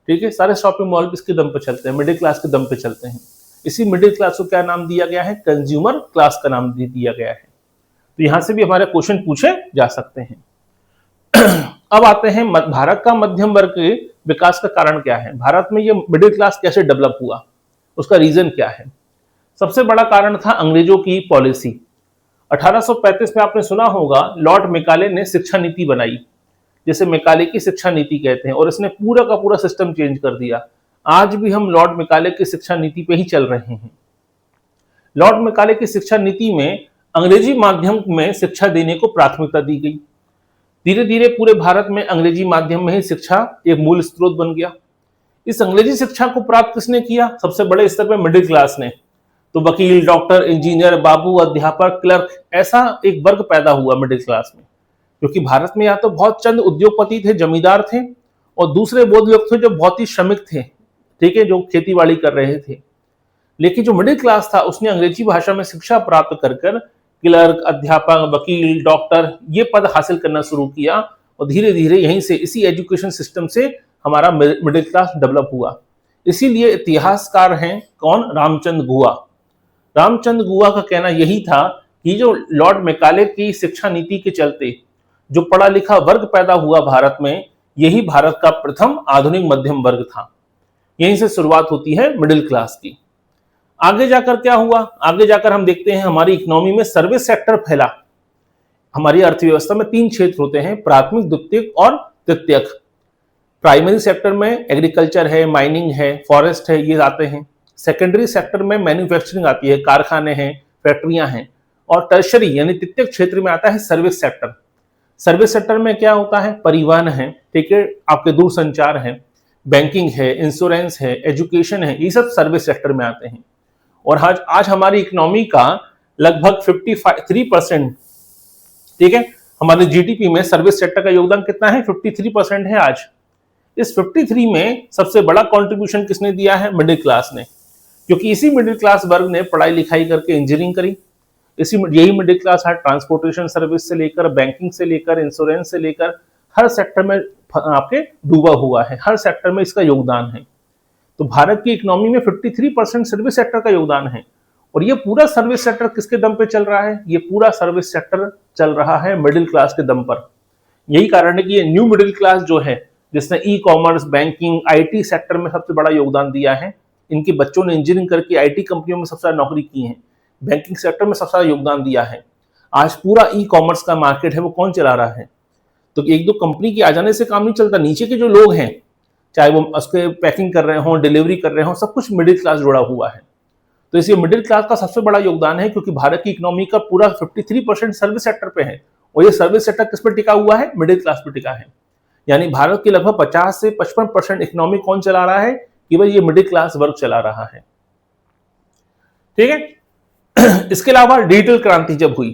Speaker 1: ठीक है, सारे शॉपिंग मॉल किसके दम पे चलते हैं? मिडिल क्लास के दम पे चलते हैं। इसी मिडिल क्लास को क्या नाम दिया गया है? कंज्यूमर क्लास का नाम दिया गया है। तो यहां से भी हमारे क्वेश्चन पूछे जा सकते हैं। अब आते हैं भारत का मध्यम वर्ग के विकास का कारण क्या है? भारत में ये मिडिल क्लास कैसे डेवलप हुआ, उसका रीजन क्या है? सबसे बड़ा कारण था अंग्रेजों की पॉलिसी। 1835 में आपने सुना होगा, लॉर्ड मैकाले ने शिक्षा नीति बनाई, जैसे मैकाले की शिक्षा नीति कहते हैं, और इसने पूरा का पूरा सिस्टम चेंज कर दिया। आज भी हम लॉर्ड मैकाले की शिक्षा नीति पे ही चल रहे हैं। लॉर्ड मैकाले की शिक्षा नीति में अंग्रेजी माध्यम में शिक्षा देने को प्राथमिकता दी गई। धीरे धीरे पूरे भारत में अंग्रेजी माध्यम में ही शिक्षा एक मूल स्रोत बन गया। इस अंग्रेजी शिक्षा को प्राप्त किसने किया? सबसे बड़े स्तर पर मिडिल क्लास ने। तो वकील, डॉक्टर, इंजीनियर, बाबू, अध्यापक, क्लर्क, ऐसा एक वर्ग पैदा हुआ मिडिल क्लास में। क्योंकि भारत में या तो बहुत चंद उद्योगपति थे, जमींदार थे, और दूसरे वो लोग थे जो बहुत ही श्रमिक थे, ठीक है, जो खेतीबाड़ी कर रहे थे। लेकिन जो मिडिल क्लास था उसने अंग्रेजी भाषा में शिक्षा प्राप्त कर क्लर्क, अध्यापक, वकील, डॉक्टर, ये पद हासिल करना शुरू किया, और धीरे धीरे यहीं से, इसी एजुकेशन सिस्टम से हमारा मिडिल क्लास डेवलप हुआ। इसीलिए इतिहासकार हैं कौन? रामचंद्र गुहा। रामचंद्र गुहा का कहना यही था कि जो लॉर्ड मैकाले की शिक्षा नीति के चलते जो पढ़ा लिखा वर्ग पैदा हुआ भारत में, यही भारत का प्रथम आधुनिक मध्यम वर्ग था। यहीं से शुरुआत होती है मिडिल क्लास की। आगे जाकर क्या हुआ? आगे जाकर हम देखते हैं हमारी इकोनॉमी में सर्विस सेक्टर फैला। हमारी अर्थव्यवस्था में 3 क्षेत्र होते हैं, प्राथमिक, द्वितीयक और तृतीयक। प्राइमरी सेक्टर में एग्रीकल्चर है, माइनिंग है, फॉरेस्ट है, ये आते हैं। सेकेंडरी सेक्टर में मैन्युफैक्चरिंग आती है, कारखाने हैं, फैक्ट्रियां हैं। और टर्शरी यानी तृतीयक क्षेत्र में आता है सर्विस सेक्टर। सर्विस सेक्टर में क्या होता है? परिवहन है, ठीक है, आपके दूरसंचार है, बैंकिंग है, इंश्योरेंस है, एजुकेशन है, ये सब सर्विस सेक्टर में आते हैं। और आज हमारी इकोनॉमी का लगभग 53%, ठीक है, हमारे जीडीपी में सर्विस सेक्टर का योगदान कितना है? 53% है आज। इस 53 में सबसे बड़ा कंट्रीब्यूशन किसने दिया है? मिडिल क्लास ने। क्योंकि इसी मिडिल क्लास वर्ग ने पढ़ाई लिखाई करके इंजीनियरिंग करी। यही मिडिल क्लास है ट्रांसपोर्टेशन सर्विस से लेकर, बैंकिंग से लेकर, इंश्योरेंस से लेकर, हर सेक्टर में आपके डूबा हुआ है, हर सेक्टर में इसका योगदान है। तो भारत की इकोनॉमी में 53% सर्विस सेक्टर का योगदान है। और ये पूरा सर्विस सेक्टर किसके दम पे चल रहा है? ये पूरा सर्विस सेक्टर चल रहा है मिडिल क्लास के दम पर। यही कारण है कि ये न्यू मिडिल क्लास जो है, जिसने e commerce, banking, IT sector में सबसे बड़ा योगदान दिया है, इनके बच्चों ने इंजीनियरिंग करके आईटी कंपनियों में सबसे ज्यादा नौकरी की है, बैंकिंग सेक्टर में सबसे ज्यादा योगदान दिया है। आज पूरा ई कॉमर्स का मार्केट है वो कौन चला रहा है? तो एक दो कंपनी के आ जाने से काम नहीं चलता, नीचे के जो लोग हैं, चाहे वो उसके पैकिंग कर रहे हों, डिलीवरी कर रहे हों, सब कुछ मिडिल क्लास जुड़ा हुआ है। तो इसलिए मिडिल क्लास का सबसे बड़ा योगदान है, क्योंकि भारत की इकोनॉमी का पूरा 53% सर्विस सेक्टर पे है, और ये सर्विस सेक्टर किस पर टिका हुआ है? मिडिल क्लास पर टिका है। यानी भारत के लगभग 50 से 55% इकोनॉमी कौन चला रहा है? केवल ये मिडिल क्लास वर्ग चला रहा है। ठीक है। इसके अलावा डिजिटल क्रांति जब हुई,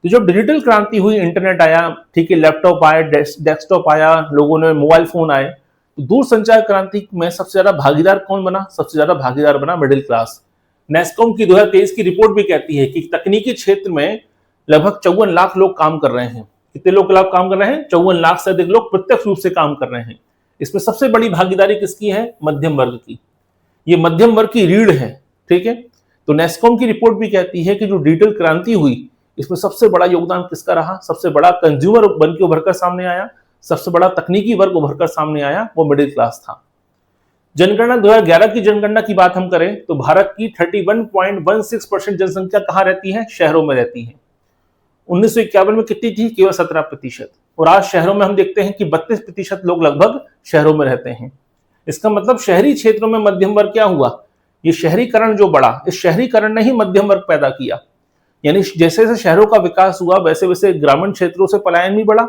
Speaker 1: तो जब डिजिटल क्रांति हुई, इंटरनेट आया, ठीक है, लैपटॉप आए, डेस्कटॉप आया, लोगों ने मोबाइल फोन आए, तो दूरसंचार क्रांति में सबसे ज्यादा भागीदार कौन बना? सबसे ज्यादा भागीदार बना मिडिल क्लास। नेस्कॉम की 2023 की रिपोर्ट भी कहती है कि तकनीकी क्षेत्र में लगभग 54 लाख लोग काम कर रहे हैं। कितने लोग काम कर रहे हैं? 54 लाख से अधिक लोग प्रत्यक्ष रूप से काम कर रहे हैं। इसमें सबसे बड़ी भागीदारी किसकी है? मध्यम वर्ग की। ये मध्यम वर्ग की रीढ़ है। ठीक है। तो नेस्कॉम की रिपोर्ट भी कहती है कि जो डिजिटल क्रांति हुई, इसमें सबसे बड़ा योगदान किसका रहा? सबसे बड़ा कंज्यूमर बन के उभरकर सामने आया, सबसे बड़ा तकनीकी वर्ग उभरकर सामने आया, वो मिडिल क्लास था। जनगणना 2011 की जनगणना की बात हम करें तो भारत की 31.16% जनसंख्या कहां रहती है? शहरों में रहती है। 1951 में कितनी थी? केवल 17%। और आज शहरों में हम देखते हैं कि 32% लोग लगभग शहरों में रहते हैं। इसका मतलब शहरी क्षेत्रों में मध्यम वर्ग क्या हुआ? ये शहरीकरण जो बढ़ा, इस शहरीकरण ने ही मध्यम वर्ग पैदा किया। यानी जैसे जैसे शहरों का विकास हुआ, वैसे वैसे ग्रामीण क्षेत्रों से पलायन भी बढ़ा।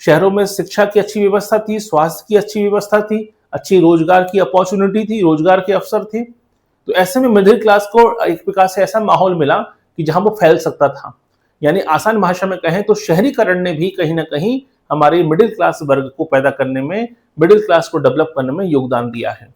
Speaker 1: शहरों में शिक्षा की अच्छी व्यवस्था थी, स्वास्थ्य की अच्छी व्यवस्था थी, अच्छी रोजगार की अपॉर्चुनिटी थी, रोजगार के अवसर थे। तो ऐसे में मिडिल क्लास को एक प्रकार से ऐसा माहौल मिला कि जहां वो फैल सकता था। यानी आसान भाषा में कहें तो शहरीकरण ने भी कहीं ना कहीं हमारे मिडिल क्लास वर्ग को पैदा करने में, मिडिल क्लास को डेवलप करने में योगदान दिया है।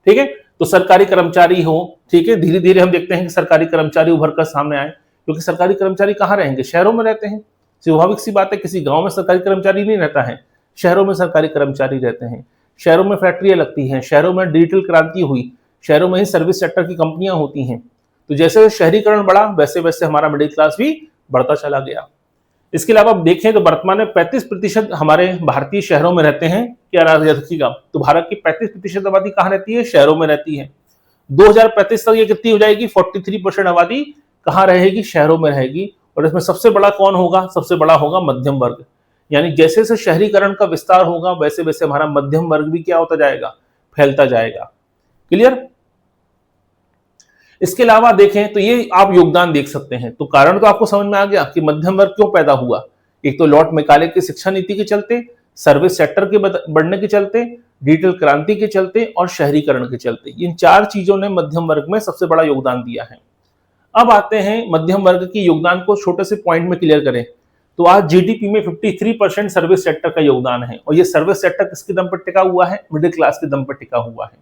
Speaker 1: ठीक है। तो सरकारी कर्मचारी हो, ठीक है, धीरे धीरे हम देखते हैं कि सरकारी कर्मचारी उभर कर सामने आए, क्योंकि सरकारी कर्मचारी कहाँ रहेंगे? शहरों में रहते हैं। स्वाभाविक सी बात है, किसी गांव में सरकारी कर्मचारी नहीं रहता है, शहरों में सरकारी कर्मचारी रहते हैं। शहरों में फैक्ट्रियां लगती हैं, शहरों में डिजिटल क्रांति हुई, शहरों में ही सर्विस सेक्टर की कंपनियां होती हैं। तो जैसे शहरीकरण बढ़ा, वैसे वैसे हमारा मिडिल क्लास भी बढ़ता चला गया। इसके अलावा देखें तो वर्तमान में 35% हमारे भारतीय शहरों में रहते हैं। क्या रखिएगा, तो भारत की 35% आबादी कहाँ रहती है? शहरों में रहती है। 2035 तक ये कितनी हो जाएगी? 43% आबादी कहाँ रहेगी? शहरों में रहेगी। और इसमें सबसे बड़ा कौन होगा? सबसे बड़ा होगा मध्यम वर्ग। यानी जैसे जैसे शहरीकरण का विस्तार होगा, वैसे वैसे हमारा मध्यम वर्ग भी क्या होता जाएगा? फैलता जाएगा। क्लियर? इसके अलावा देखें तो ये आप योगदान देख सकते हैं। तो कारण तो आपको समझ में आ गया कि मध्यम वर्ग क्यों पैदा हुआ। एक तो लॉर्ड मैकाले की शिक्षा नीति के चलते, सर्विस सेक्टर के बढ़ने के चलते, डिजिटल क्रांति के चलते और शहरीकरण के चलते। इन चार चीजों ने मध्यम वर्ग में सबसे बड़ा योगदान दिया है। अब आते हैं मध्यम वर्ग की योगदान को छोटे से पॉइंट में क्लियर करें तो आज जीडीपी में 53% सर्विस सेक्टर का योगदान है। और ये सर्विस सेक्टर किसके दम पर टिका हुआ है? मिडिल क्लास के दम पर टिका हुआ है।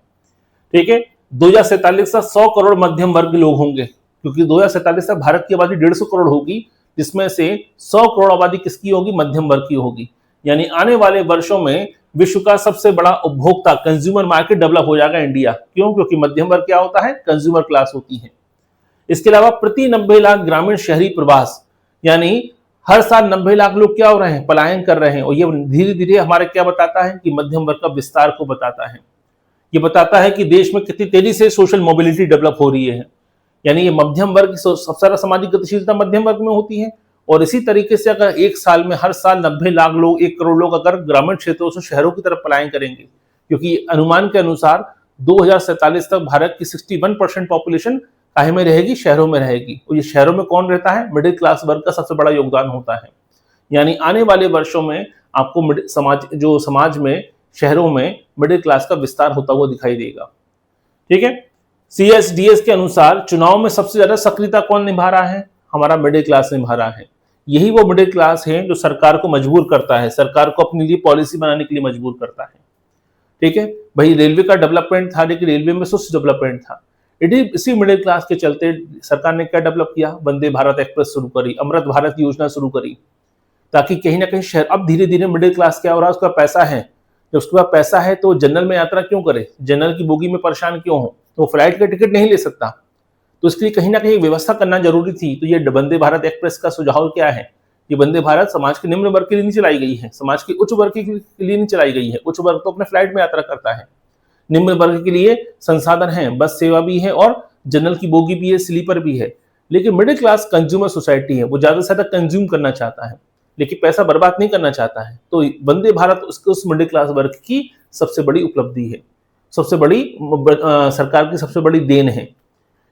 Speaker 1: ठीक है। 2047 तक 100 करोड़ मध्यम वर्ग लोग होंगे, क्योंकि 2047 तक भारत की आबादी 150 करोड़ होगी, जिसमें से 100 करोड़ आबादी किसकी होगी? मध्यम वर्ग की होगी। यानी आने वाले वर्षों में विश्व का सबसे बड़ा उपभोक्ता कंज्यूमर मार्केट डेवलप हो जाएगा इंडिया। क्यों? क्योंकि मध्यम वर्ग क्या होता है? कंज्यूमर क्लास होती है। इसके अलावा प्रति 90 लाख ग्रामीण शहरी प्रवास, यानी हर साल 90 लाख लोग क्या हो रहे हैं? पलायन कर रहे हैं। और ये धीरे धीरे हमारे क्या बताता है? कि मध्यम वर्ग का विस्तार को बताता है। ये बताता है कि देश में कितनी तेजी से सोशल मोबिलिटी डेवलप हो रही है। यानी ये मध्यम वर्ग की सबसे ज्यादा सामाजिक गतिशीलता मध्यम वर्ग में होती है। और इसी तरीके से अगर एक साल में हर साल 90 लाख लोग, 1 करोड़ लोग अगर ग्रामीण क्षेत्रों से शहरों की तरफ पलायन करेंगे, क्योंकि अनुमान के अनुसार 2047 तक भारत की 61% पॉपुलेशन काहे में रहेगी? शहरों में रहेगी। और ये शहरों में कौन रहता है? मिडिल क्लास वर्ग का सबसे बड़ा योगदान होता है। यानी आने वाले वर्षों में आपको समाज में शहरों में मिडिल क्लास का विस्तार होता हुआ दिखाई देगा। ठीक है। CSDS के अनुसार चुनाव में सबसे ज्यादा सक्रियता कौन निभा रहा है? हमारा मिडिल क्लास निभा रहा है। यही वो मिडिल क्लास है जो सरकार को मजबूर करता है, सरकार को अपने लिए पॉलिसी बनाने के लिए मजबूर करता है। ठीक है भाई, रेलवे का डेवलपमेंट था, लेकिन रेलवे में सुस्त डेवलपमेंट था। इसी मिडिल क्लास के चलते सरकार ने क्या डेवलप किया? वंदे भारत एक्सप्रेस शुरू करी, अमृत भारत योजना शुरू करी, ताकि कहीं ना कहीं शहर, अब धीरे धीरे मिडिल क्लास क्या हो रहा है? उसका पैसा है, जब उसके पास पैसा है तो जनरल में यात्रा क्यों करे? जनरल की बोगी में परेशान क्यों हो? तो फ्लाइट का टिकट नहीं ले सकता। तो इसके लिए कहीं ना कहीं व्यवस्था करना जरूरी थी। तो ये वंदे भारत एक्सप्रेस का सुझाव क्या है? ये वंदे भारत समाज के निम्न वर्ग के लिए नहीं चलाई गई है, समाज के उच्च वर्ग के लिए नहीं चलाई गई है। उच्च वर्ग तो अपने फ्लाइट में यात्रा करता है, निम्न वर्ग के लिए संसाधन है, बस सेवा भी है और जनरल की बोगी भी है, स्लीपर भी है। लेकिन मिडिल क्लास कंज्यूमर सोसाइटी है, वो ज्यादा से ज्यादा कंज्यूम करना चाहता है। लेकिन पैसा बर्बाद नहीं करना चाहता है। तो वंदे भारत उसके उस मिडिल क्लास वर्ग की सबसे बड़ी उपलब्धि है, सबसे बड़ी सरकार की सबसे बड़ी देन है।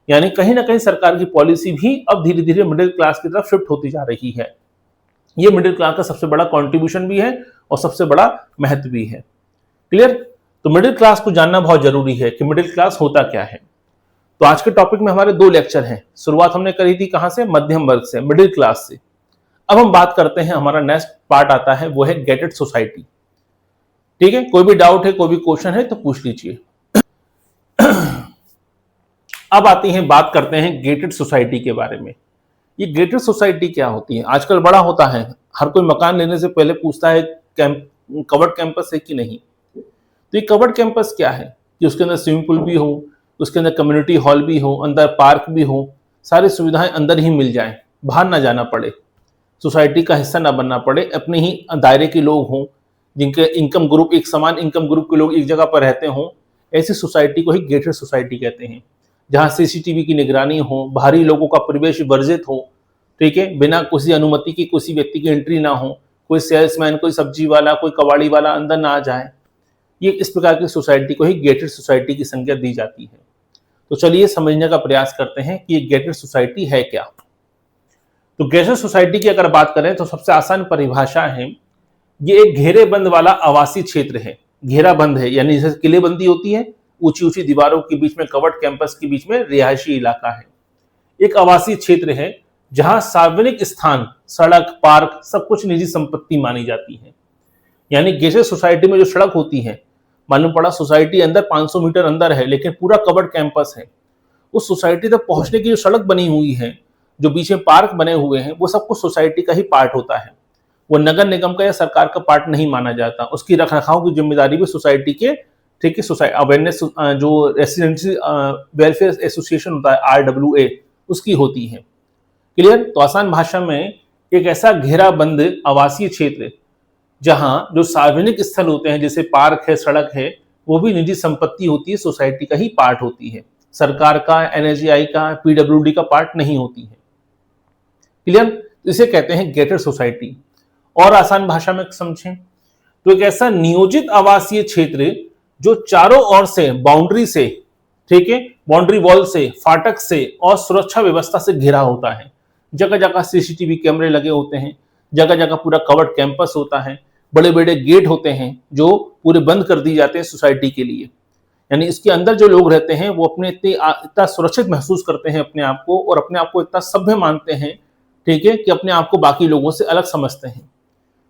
Speaker 1: यानी कहीं ना कहीं सरकार की पॉलिसी भी अब धीरे धीरे मिडिल क्लास की तरफ शिफ्ट होती जा रही है। ये मिडिल क्लास का सबसे बड़ा कंट्रीब्यूशन भी है और सबसे बड़ा महत्व भी है। क्लियर? तो मिडिल क्लास को जानना बहुत जरूरी है कि मिडिल क्लास होता क्या है। तो आज के टॉपिक में हमारे 2 लेक्चर हैं। शुरुआत हमने करी थी कहां से? मध्यम वर्ग से, मिडिल क्लास से। अब हम बात करते हैं, हमारा नेक्स्ट पार्ट आता है, वो है गेटेड सोसाइटी। ठीक है, कोई भी डाउट है, कोई भी क्वेश्चन है तो पूछ लीजिए। अब आती हैं, बात करते हैं गेटेड सोसाइटी के बारे में। ये गेटेड सोसाइटी क्या होती है? आजकल बड़ा होता है, हर कोई मकान लेने से पहले पूछता है कवर्ड कैंपस है कि नहीं। तो ये कवर्ड कैंपस क्या है कि उसके अंदर स्विमिंग पूल भी हो, उसके अंदर कम्युनिटी हॉल भी हो, अंदर पार्क भी हो, सारी सुविधाएं अंदर ही मिल जाएं, बाहर ना जाना पड़े, सोसाइटी का हिस्सा ना बनना पड़े, अपने ही दायरे के लोग हों, जिनके इनकम ग्रुप एक समान इनकम ग्रुप के लोग एक जगह पर रहते हों, ऐसी सोसाइटी को ही गेटेड सोसाइटी कहते हैं। जहां सीसीटीवी की निगरानी हो, बाहरी लोगों का प्रवेश वर्जित हो, ठीक है, बिना किसी अनुमति की किसी व्यक्ति की एंट्री ना हो, कोई सेल्समैन, कोई सब्जी वाला, कोई कबाड़ी वाला अंदर ना आ जाए। ये इस प्रकार की सोसाइटी को ही गेटेड सोसाइटी की संज्ञा दी जाती है। तो चलिए समझने का प्रयास करते हैं कि ये गेटेड सोसाइटी है क्या। तो गेटेड सोसाइटी की अगर बात करें तो सबसे आसान परिभाषा है, ये एक घेरेबंद वाला आवासीय क्षेत्र है। घेराबंद है यानी जैसे किलेबंदी होती है, ऊंची ऊंची दीवारों के बीच में, कवर्ड कैंपस के बीच में रिहायशी इलाका है। एक आवासीय क्षेत्र है जहां सार्वजनिक स्थान, सड़क, पार्क सब कुछ निजी संपत्ति मानी जाती है। यानी गेटेड सोसाइटी में जो सड़क होती है, मालूम पड़ा सोसाइटी अंदर 500 मीटर अंदर है लेकिन पूरा कवर्ड कैंपस है, उस सोसाइटी तक पहुंचने की जो सड़क बनी हुई है, जो बीच में पार्क बने हुए हैं, वो सब कुछ सोसाइटी का ही पार्ट होता है। वो नगर निगम का या सरकार का पार्ट नहीं माना जाता। उसकी रखरखाव की जिम्मेदारी भी सोसाइटी के, ठीक है, सोसाइटी अवेयरनेस जो रेसिडेंसी वेलफेयर एसोसिएशन होता है RWA, उसकी होती है। क्लियर? तो आसान भाषा में एक ऐसा घेराबंद आवासीय क्षेत्र जहां जो सार्वजनिक स्थल होते हैं, जैसे पार्क है, सड़क है, वो भी निजी संपत्ति होती है, सोसाइटी का ही पार्ट होती है, सरकार का, NHAI का, PWD का पार्ट नहीं होती है। क्लियर? इसे कहते हैं गेटेड सोसाइटी। और आसान भाषा में समझें तो एक ऐसा नियोजित आवासीय क्षेत्र जो चारों ओर से बाउंड्री से, ठीक है, बाउंड्री वॉल से, फाटक से और सुरक्षा व्यवस्था से घिरा होता है। जगह जगह सीसीटीवी कैमरे लगे होते हैं, जगह जगह पूरा कवर्ड कैंपस होता है, बड़े बड़े गेट होते हैं जो पूरे बंद कर दिए जाते हैं सोसाइटी के लिए। यानी इसके अंदर जो लोग रहते हैं वो अपने इतना सुरक्षित महसूस करते हैं अपने आप को, और अपने आप को इतना सभ्य मानते हैं, ठीक है, कि अपने आप को बाकी लोगों से अलग समझते हैं।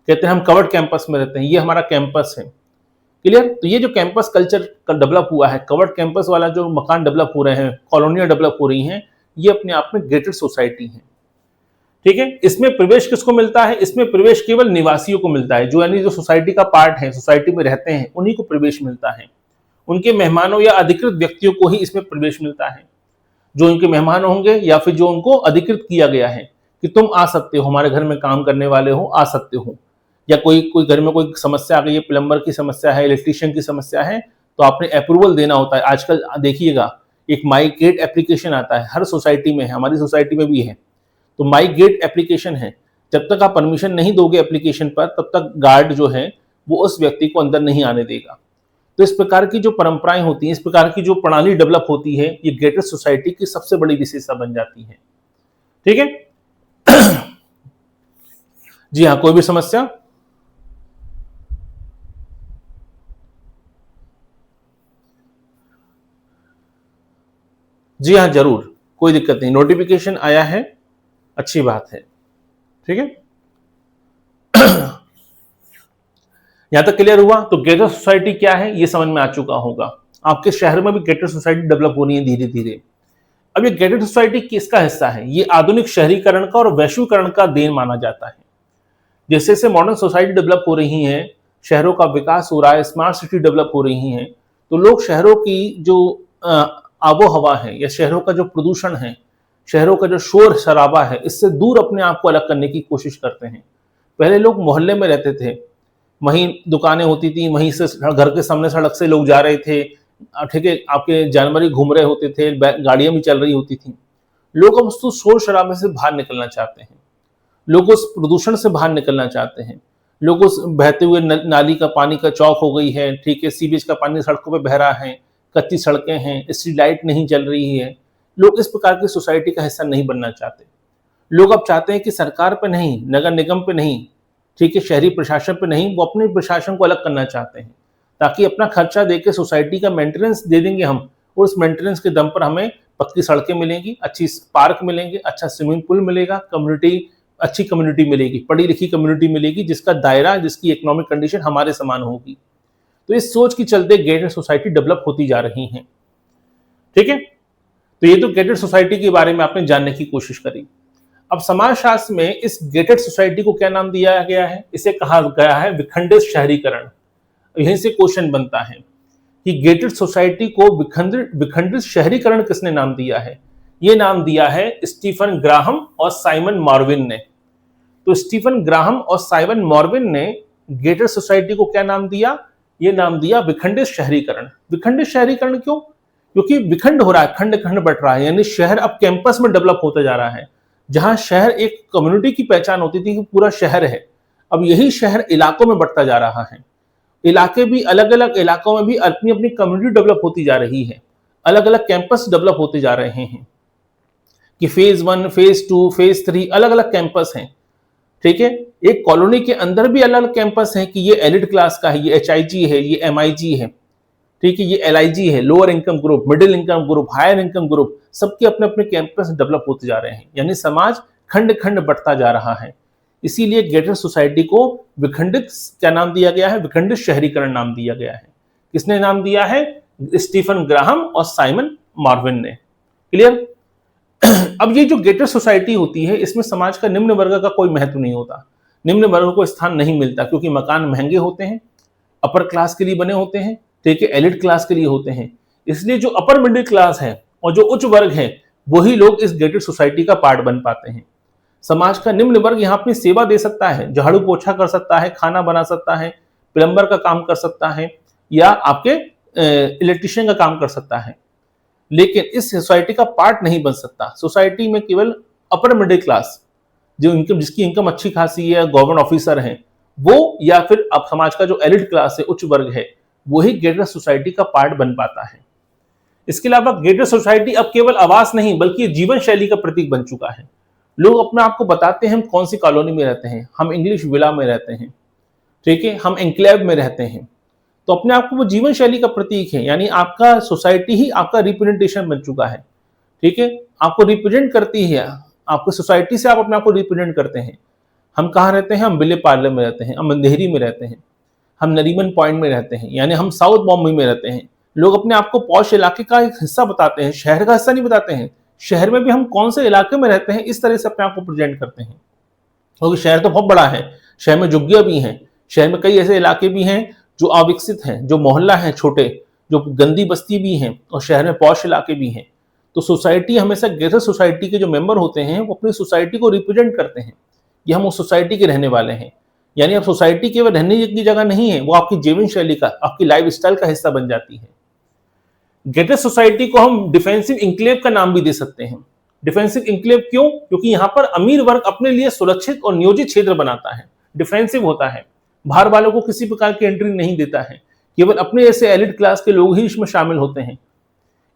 Speaker 1: कहते हैं हम कवर्ड कैंपस में रहते हैं, ये हमारा कैंपस है। क्लियर? तो ये जो कैंपस कल्चर डेवलप हुआ है, कवर्ड कैंपस वाला जो मकान डेवलप हो रहे हैं, कॉलोनियां डेवलप हो रही हैं, ये अपने आप में गेटेड सोसाइटी है। ठीक है? इसमें प्रवेश किसको मिलता है? इसमें प्रवेश केवल निवासियों को मिलता है, जो यानी जो सोसाइटी का पार्ट है, सोसाइटी में रहते हैं, उन्हीं को प्रवेश मिलता है। उनके मेहमानों या अधिकृत व्यक्तियों को ही इसमें प्रवेश मिलता है, जो उनके मेहमान होंगे या फिर जो उनको अधिकृत किया गया है कि तुम आ सकते हो, हमारे घर में काम करने वाले हो, आ सकते हो। या कोई घर में कोई समस्या आ गई है, प्लम्बर की समस्या है, इलेक्ट्रीशियन की समस्या है, तो आपने अप्रूवल देना होता है। आजकल देखिएगा एक माई गेट एप्लीकेशन आता है, हर सोसाइटी में है, हमारी सोसाइटी में भी है। तो माई गेट एप्लीकेशन है, जब तक आप परमिशन नहीं दोगे एप्लीकेशन पर, तब तक गार्ड जो है वो उस व्यक्ति को अंदर नहीं आने देगा। तो इस प्रकार की जो परंपराएं होती हैं, इस प्रकार की जो प्रणाली डेवलप होती है, ये गेटेड सोसाइटी की सबसे बड़ी विशेषता बन जाती है। ठीक है? जी हाँ, कोई भी समस्या? जी हाँ, जरूर, कोई दिक्कत नहीं। नोटिफिकेशन आया है, अच्छी बात है। ठीक है? यहां तक क्लियर हुआ? तो गेटेड सोसाइटी क्या है ये समझ में आ चुका होगा। आपके शहर में भी गेटेड सोसाइटी डेवलप हो रही है धीरे धीरे। अब ये गेटेड सोसाइटी किसका हिस्सा है? ये आधुनिक शहरीकरण का और वैश्वीकरण का देन माना जाता है। जैसे जैसे मॉडर्न सोसाइटी डेवलप हो रही है, शहरों का विकास हो रहा है, स्मार्ट सिटी डेवलप हो रही हैं, तो लोग शहरों की जो आबो हवा है या शहरों का जो प्रदूषण है, शहरों का जो शोर शराबा है, इससे दूर अपने आप को अलग करने की कोशिश करते हैं। पहले लोग मोहल्ले में रहते थे, वहीं दुकानें होती थी, वहीं से घर के सामने सड़क से लोग जा रहे थे, ठीक है, आपके जानवर ही घूम रहे होते थे, गाड़ियां भी चल रही होती थी। लोग अब उस शोर शराबे से बाहर निकलना चाहते हैं। लोग उस प्रदूषण से बाहर निकलना चाहते हैं, लोग उस बहते हुए नाली का पानी का चौक हो गई है, ठीक है, सीवेज का पानी सड़कों पे बह रहा है, कच्ची सड़कें हैं, स्ट्रीट लाइट नहीं जल रही है। लोग इस प्रकार की सोसाइटी का हिस्सा नहीं बनना चाहते। लोग अब चाहते हैं कि सरकार पे नहीं, नगर निगम पे नहीं, ठीक है, शहरी प्रशासन पे नहीं, वो अपने प्रशासन को अलग करना चाहते हैं, ताकि अपना खर्चा देके सोसाइटी का मेंटेनेंस दे देंगे हम, और उस मेंटेनेंस के दम पर हमें पक्की सड़कें मिलेंगी, अच्छी पार्क मिलेंगे, अच्छा स्विमिंग पूल मिलेगा, कम्युनिटी अच्छी कम्युनिटी मिलेगी, पढ़ी लिखी कम्युनिटी मिलेगी, जिसका दायरा, जिसकी इकोनॉमिक कंडीशन हमारे समान होगी। तो इस सोच के चलते गेटेड सोसाइटी डेवलप होती जा रही हैं। ठीक है, तो ये तो गेटेड सोसाइटी के बारे में आपने जानने की कोशिश करी। अब समाजशास्त्र में इस गेटेड सोसाइटी को क्या नाम दिया गया है? इसे कहा गया है विखंडित शहरीकरण। यहीं से क्वेश्चन बनता है कि गेटेड सोसाइटी को विखंडित शहरीकरण किसने नाम दिया है? ये नाम दिया है स्टीफन ग्राहम और साइमन मॉर्विन ने। तो स्टीफन ग्राहम और साइमन मॉर्विन ने गेटेड सोसाइटी को क्या नाम दिया? ये नाम दिया विखंडित शहरीकरण। विखंडित शहरीकरण क्यों? क्योंकि विखंड हो रहा है, खंड खंड बट रहा है, यानी शहर अब कैंपस में डेवलप होता जा रहा है। जहां शहर एक कम्युनिटी की पहचान होती थी कि पूरा शहर है, अब यही शहर इलाकों में बढ़ता जा रहा है। इलाके भी अलग अलग इलाकों में भी अपनी अपनी कम्युनिटी डेवलप होती जा रही है, अलग अलग कैंपस डेवलप होते जा रहे हैं कि फेज 1, फेज 2, फेज 3 अलग अलग कैंपस हैं। ठीक है, एक कॉलोनी के अंदर भी अलग अलग कैंपस हैं कि ये एलिट क्लास का है, ये HIG है, ये MIG है, ठीक है, ये LIG है, lower income group, middle income group, higher income group, सबके अपने अपने कैंपस डेवलप होते जा रहे हैं, यानी समाज खंड खंड बढ़ता जा रहा है। इसीलिए गेटेड सोसाइटी को विखंडित क्या नाम दिया गया है? विखंडित शहरीकरण नाम दिया गया है। किसने नाम दिया है? स्टीफन ग्राहम और साइमन मॉर्विन ने। क्लियर? अब ये जो गेटेड सोसाइटी होती है, इसमें समाज का निम्न वर्ग का कोई महत्व नहीं होता, निम्न वर्ग को स्थान नहीं मिलता, क्योंकि मकान महंगे होते हैं, अपर क्लास के लिए बने होते हैं, ठीक है, एलिट क्लास के लिए होते हैं। इसलिए जो अपर मिडिल क्लास है और जो उच्च वर्ग है, वही लोग इस गेटेड सोसाइटी का पार्ट बन पाते हैं। समाज का निम्न वर्ग यहाँ अपनी सेवा दे सकता है, झाड़ू पोछा कर सकता है, खाना बना सकता है, प्लम्बर का काम कर सकता है, या आपके इलेक्ट्रिशियन का काम कर सकता है, लेकिन इस सोसाइटी का पार्ट नहीं बन सकता। सोसाइटी में केवल अपर मिडिल क्लास, जो इनकम, जिसकी इनकम अच्छी खासी है, गवर्नमेंट ऑफिसर हैं वो, या फिर अब समाज का जो एलिट क्लास है, उच्च वर्ग है, वही गेटेड सोसाइटी का पार्ट बन पाता है। इसके अलावा गेटेड सोसाइटी अब केवल आवास नहीं, बल्कि जीवन शैली का प्रतीक बन चुका है। लोग अपने आप को बताते हैं हम कौन सी कॉलोनी में रहते हैं, हम इंग्लिश विला में रहते हैं, ठीक है, हम एन्क्लेव में रहते हैं, तो अपने आप को वो जीवन शैली का प्रतीक है, यानी आपका सोसाइटी ही आपका रिप्रेजेंटेशन बन चुका है। ठीक है, आपको रिप्रेजेंट करती है, आपको सोसाइटी से आप अपने आप को रिप्रेजेंट करते हैं। हम कहाँ रहते हैं? हम विले पार्ले में रहते हैं, हम अंधेरी में रहते हैं, हम नरीमन पॉइंट में रहते हैं, यानी हम साउथ बॉम्बे में रहते हैं। लोग अपने आप को पॉश इलाके का एक हिस्सा बताते हैं, शहर का हिस्सा नहीं बताते हैं। शहर में भी हम कौन से इलाके में रहते हैं, इस तरह से अपने आप को प्रेजेंट करते हैं, क्योंकि शहर तो बहुत बड़ा है, शहर में झुग्गियां भी हैं, शहर में कई ऐसे इलाके भी हैं जो अविकसित हैं, जो मोहल्ला हैं छोटे, जो गंदी बस्ती भी हैं, और शहर में पॉश इलाके भी हैं। तो सोसाइटी हमेशा गेटेड सोसाइटी के जो मेंबर होते हैं, वो अपनी सोसाइटी को रिप्रेजेंट करते हैं कि हम उस सोसाइटी के रहने वाले हैं। यानी अब सोसाइटी केवल रहने की जगह नहीं है, वो आपकी जीवन शैली का, आपकी लाइफ स्टाइल का हिस्सा बन जाती है। गेटेड सोसाइटी को हम डिफेंसिव इंक्लेव का नाम भी दे सकते हैं। डिफेंसिव इंक्लेव क्यों? क्योंकि यहाँ पर अमीर वर्ग अपने लिए सुरक्षित और नियोजित क्षेत्र बनाता है, डिफेंसिव होता है, बाहर वालों को किसी प्रकार की एंट्री नहीं देता है, केवल अपने जैसे एलिट क्लास के लोग ही इसमें शामिल होते हैं।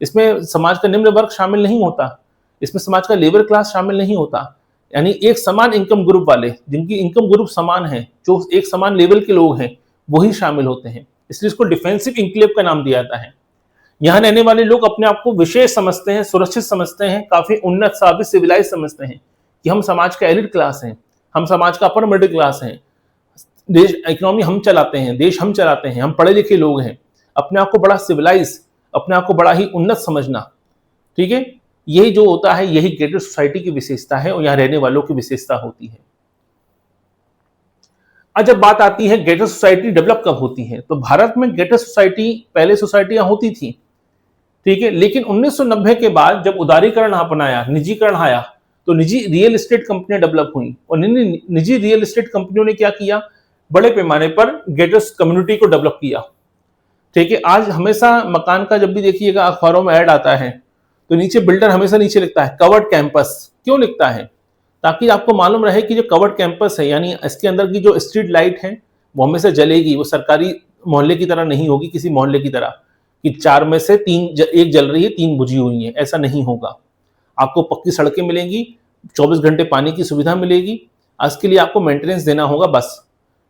Speaker 1: इसमें समाज का निम्न वर्ग शामिल नहीं होता, इसमें समाज का लेबर क्लास शामिल नहीं होता, यानी एक समान इनकम ग्रुप वाले, जिनकी इनकम ग्रुप समान है, जो एक समान लेवल के लोग हैं, वही शामिल होते हैं। इसलिए इसको डिफेंसिव इंक्लेव का नाम दिया जाता है। यहाँ रहने वाले लोग अपने आप को विशेष समझते हैं, सुरक्षित समझते हैं, काफी उन्नत, साबित, सिविलाइज समझते हैं कि हम समाज का एलिट क्लास हैं, हम समाज का अपर मिडिल क्लास हैं, देश इकोनॉमी हम चलाते हैं, देश हम चलाते हैं, हम पढ़े लिखे लोग हैं। अपने आप को बड़ा सिविलाइज, अपने आप को बड़ा ही उन्नत समझना, ठीक है, यही जो होता है, यही गेटेड सोसाइटी की विशेषता है और यहाँ रहने वालों की विशेषता होती है। अब जब बात आती है गेटेड सोसाइटी डेवलप कब होती है, तो भारत में गेटेड सोसाइटी, पहले सोसाइटियां होती थी, ठीक है, लेकिन 1990 के बाद जब उदारीकरण अपनाया, निजीकरण आया, तो निजी रियल एस्टेट कंपनियां डेवलप हुई, और निजी रियल एस्टेट कंपनियों ने क्या किया? बड़े पैमाने पर गेटेड कम्युनिटी को डेवलप किया। ठीक है, आज हमेशा मकान का जब भी देखिएगा अखबारों में ऐड आता है, तो नीचे बिल्डर हमेशा नीचे लिखता है कवर्ड कैंपस। क्यों लिखता है? ताकि आपको मालूम रहे कि जो कवर्ड कैंपस है यानी इसके अंदर की जो स्ट्रीट लाइट है वो हमेशा जलेगी, वो सरकारी मोहल्ले की तरह नहीं होगी, किसी मोहल्ले की तरह कि 4 में से 3 एक जल रही है 3 बुझी हुई है, ऐसा नहीं होगा। आपको पक्की सड़कें मिलेंगी, 24 घंटे पानी की सुविधा मिलेगी। इसके लिए आपको मेंटेनेंस देना होगा बस,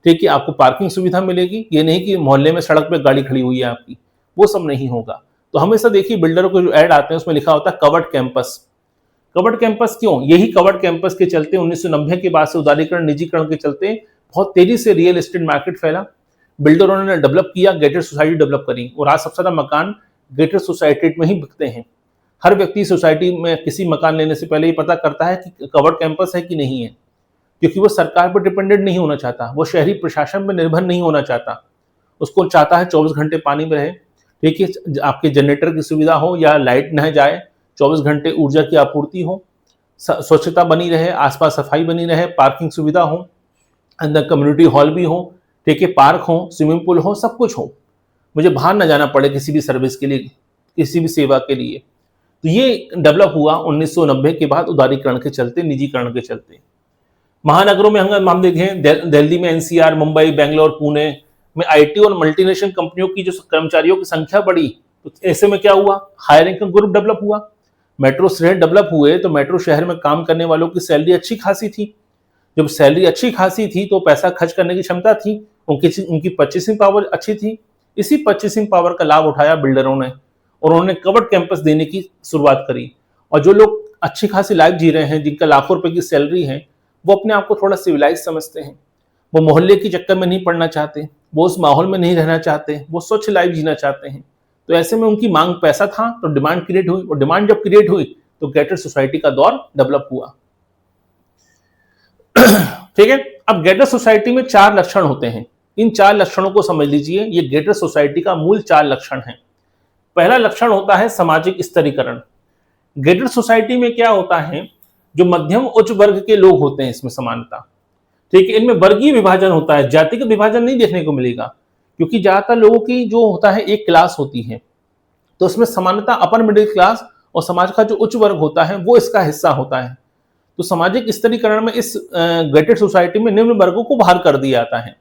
Speaker 1: ठीक है। आपको पार्किंग सुविधा मिलेगी, ये नहीं कि मोहल्ले में सड़क पे गाड़ी खड़ी हुई है आपकी, वो सब नहीं होगा। तो हमेशा देखिए बिल्डरों को जो ऐड आते हैं उसमें लिखा होता है कवर्ड कैंपस। कवर्ड कैंपस क्यों? यही कवर्ड कैंपस के चलते 1990 के बाद से उदारीकरण निजीकरण के चलते बहुत तेजी से रियल एस्टेट मार्केट फैला। बिल्डरों ने डेवलप किया, गेटेड सोसाइटी डेवलप करी और आज सबसे ज्यादा मकान गेटेड सोसाइटी में ही बिकते हैं। हर व्यक्ति सोसाइटी में किसी मकान लेने से पहले ये पता करता है कि कवर्ड कैंपस है कि नहीं है, क्योंकि वो सरकार पर डिपेंडेंट नहीं होना चाहता, वो शहरी प्रशासन पर निर्भर नहीं होना चाहता। उसको चाहता है 24 घंटे पानी में रहे, ठीक है, आपके जनरेटर की सुविधा हो या लाइट न जाए, 24 घंटे ऊर्जा की आपूर्ति हो, स्वच्छता बनी रहे, आसपास सफाई बनी रहे, पार्किंग सुविधा हो, अंदर कम्युनिटी हॉल भी हो, ठीक है, पार्क हो, स्विमिंग पूल हो, सब कुछ हो, मुझे बाहर न जाना पड़े किसी भी सर्विस के लिए, किसी भी सेवा के लिए। तो ये डेवलप हुआ 1990 के बाद उदारीकरण के चलते, निजीकरण के चलते। महानगरों में हम देखें, दिल्ली में एनसीआर, मुंबई, बेंगलोर, पुणे में आईटी और मल्टीनेशनल कंपनियों की जो कर्मचारियों की संख्या बढ़ी, तो ऐसे में क्या हुआ, हायरिंग का ग्रुप डेवलप हुआ। मेट्रो शहर डेवलप हुए तो मेट्रो शहर में काम करने वालों की सैलरी अच्छी खासी थी। जब सैलरी अच्छी खासी थी तो पैसा खर्च करने की क्षमता थी, उनकी परचेसिंग पावर अच्छी थी। इसी परचेसिंग पावर का लाभ उठाया बिल्डरों ने और उन्होंने कवर्ड कैंपस देने की शुरुआत करी। और जो लोग अच्छी खासी लाइफ जी रहे हैं, जिनका लाखों रुपए की सैलरी है, वो अपने आप को थोड़ा सिविलाइज समझते हैं, वो मोहल्ले के चक्कर में नहीं पड़ना चाहते, वो उस माहौल में नहीं रहना चाहते, वो स्वच्छ लाइफ जीना चाहते हैं। तो ऐसे में उनकी मांग, पैसा था तो डिमांड क्रिएट हुई, और डिमांड जब क्रिएट हुई तो गेटेड सोसाइटी का दौर डेवलप हुआ। ठीक है। अब गेटेड सोसाइटी में 4 लक्षण होते हैं, इन 4 लक्षणों को समझ लीजिए, ये गेटेड सोसाइटी का मूल 4 लक्षण है। पहला लक्षण होता है सामाजिक स्तरीकरण। गेटेड सोसाइटी में क्या होता है, जो मध्यम उच्च वर्ग के लोग होते हैं इसमें समानता, ठीक है। इनमें वर्गीय विभाजन होता है, जाति का विभाजन नहीं देखने को मिलेगा, क्योंकि ज्यादातर लोगों की जो होता है एक क्लास होती है, तो उसमें समानता अपर मिडिल क्लास और समाज का जो उच्च वर्ग होता है वो इसका हिस्सा होता है। तो सामाजिक स्तरीकरण में इस गेटेड सोसाइटी में निम्न वर्गों को बाहर कर दिया जाता है,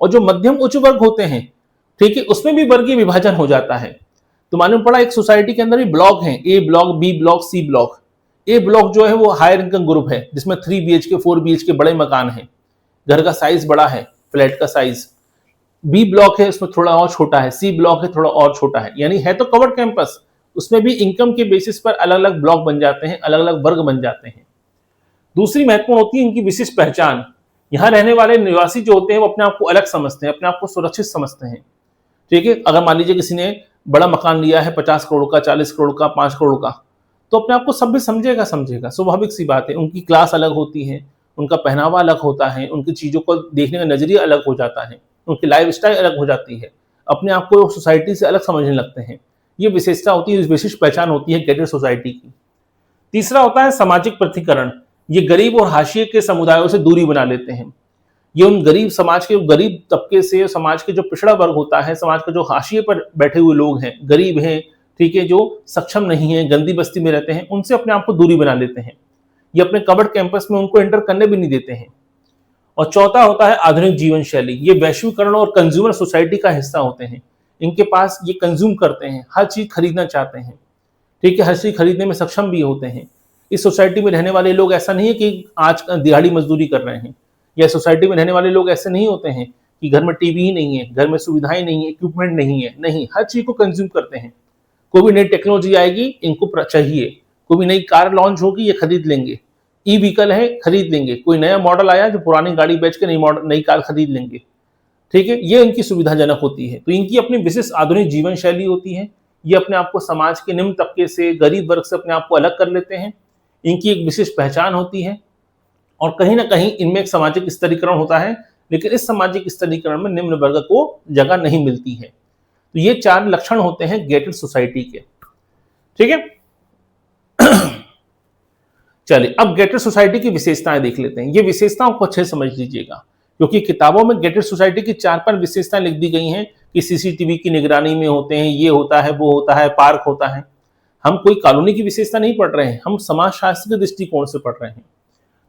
Speaker 1: और जो मध्यम उच्च वर्ग होते हैं, ठीक है, उसमें भी वर्गीय विभाजन हो जाता है। तो मालूम पड़ा एक सोसाइटी के अंदर भी ब्लॉक हैं, A block, B block, C block. A block जो है वो हायर इनकम ग्रुप है, जिसमें 3 BHK 4 BHK बड़े मकान हैं, घर का साइज बड़ा है, फ्लैट का साइज। बी ब्लॉक है, उसमें थोड़ा और छोटा है, सी ब्लॉक है, थोड़ा और छोटा है, यानी है तो कवर्ड कैंपस, उसमें भी इनकम के बेसिस पर अलग अलग ब्लॉक बन जाते हैं, अलग अलग वर्ग बन जाते हैं। दूसरी महत्वपूर्ण होती है इनकी विशिष्ट पहचान। यहाँ रहने वाले निवासी जो होते हैं वो अपने आप को अलग समझते हैं, अपने आप को सुरक्षित समझते हैं, ठीक है। अगर मान लीजिए किसी ने बड़ा मकान लिया है 50 करोड़ का, 40 करोड़ का, 5 करोड़ का, तो अपने आप को सब भी समझेगा, स्वाभाविक सी बात है। उनकी क्लास अलग होती है, उनका पहनावा अलग होता है, उनकी चीजों को देखने का नजरिया अलग हो जाता है, उनकी लाइफ स्टाइल अलग हो जाती है, अपने आप को सोसाइटी से अलग समझने लगते हैं। ये विशेषता होती है, विशिष्ट पहचान होती है गेटेड सोसाइटी की। तीसरा होता है सामाजिक पृथक्करण। ये गरीब और हाशिए के समुदायों से दूरी बना लेते हैं। ये उन गरीब समाज के, गरीब तबके से, समाज के जो पिछड़ा वर्ग होता है, समाज का जो हाशिए पर बैठे हुए लोग हैं, गरीब हैं, ठीक है, जो सक्षम नहीं है, गंदी बस्ती में रहते हैं, उनसे अपने आप को दूरी बना लेते हैं। ये अपने कवर्ड कैंपस में उनको एंटर करने भी नहीं देते हैं। और चौथा होता है आधुनिक जीवन शैली। ये वैश्वीकरण और कंज्यूमर सोसाइटी का हिस्सा होते हैं। इनके पास ये कंज्यूम करते हैं, हर चीज खरीदना चाहते हैं, ठीक है, हर चीज खरीदने में सक्षम भी होते हैं। इस सोसाइटी में रहने वाले लोग ऐसा नहीं है कि आज दिहाड़ी मजदूरी कर रहे हैं, या सोसाइटी में रहने वाले लोग ऐसे नहीं होते हैं कि घर में टीवी ही नहीं है, घर में सुविधाएं नहीं है, इक्विपमेंट नहीं है, नहीं, हर चीज को कंज्यूम करते हैं। कोई भी नई टेक्नोलॉजी आएगी इनको चाहिए, कोई भी नई कार लॉन्च होगी ये खरीद लेंगे, ई व्हीकल है खरीद लेंगे, कोई नया मॉडल आया जो पुरानी गाड़ी बेच के नई कार खरीद लेंगे, ठीक है। ये इनकी सुविधाजनक होती है। तो इनकी अपनी विशिष्ट आधुनिक जीवन शैली होती है। ये अपने आप को समाज के निम्न तबके से, गरीब वर्ग से अपने आप को अलग कर लेते हैं। इनकी एक विशिष्ट पहचान होती है, और कहीं ना कहीं इनमें एक सामाजिक स्तरीकरण होता है, लेकिन इस सामाजिक स्तरीकरण में निम्न वर्ग को जगह नहीं मिलती है। तो ये 4 लक्षण होते हैं गेटेड सोसाइटी के, ठीक है। चलिए अब गेटेड सोसाइटी की विशेषताएं देख लेते हैं। ये विशेषताओं को अच्छे समझ लीजिएगा, क्योंकि किताबों में गेटेड सोसाइटी की 4-5 विशेषताएं लिख दी गई हैं कि सीसीटीवी की निगरानी में होते हैं, ये होता है, वो होता है, पार्क होता है। हम कोई कॉलोनी की विशेषता नहीं पढ़ रहे हैं, हम समाजशास्त्र के दृष्टिकोण से पढ़ रहे हैं।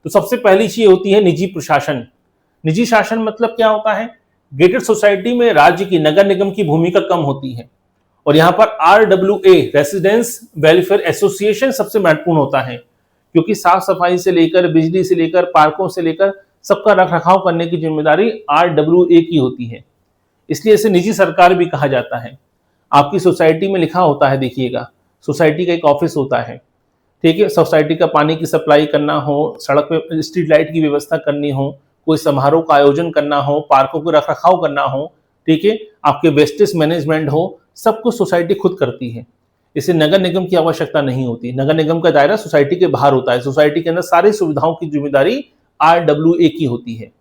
Speaker 1: तो सबसे पहली चीज होती है निजी प्रशासन। निजी शासन मतलब क्या होता है? गेटेड सोसाइटी में राज्य की, नगर निगम की भूमिका कम होती है और यहाँ पर RWA रेसिडेंस वेलफेयर एसोसिएशन सबसे महत्वपूर्ण होता है, क्योंकि साफ सफाई से लेकर, बिजली से लेकर, पार्कों से लेकर सबका रख रखाव करने की जिम्मेदारी RWA की होती है। इसलिए इसे निजी सरकार भी कहा जाता है। आपकी सोसाइटी में लिखा होता है, देखिएगा, सोसाइटी का एक ऑफिस होता है, ठीक है। सोसाइटी का पानी की सप्लाई करना हो, सड़क पे स्ट्रीट लाइट की व्यवस्था करनी हो, कोई समारोह का आयोजन करना हो, पार्कों को रख रखाव करना हो, ठीक है, आपके वेस्टेज मैनेजमेंट हो, सब कुछ सोसाइटी खुद करती है। इसे नगर निगम की आवश्यकता नहीं होती। नगर निगम का दायरा सोसाइटी के बाहर होता है। सोसाइटी के अंदर सारी सुविधाओं की जिम्मेदारी RWA की होती है।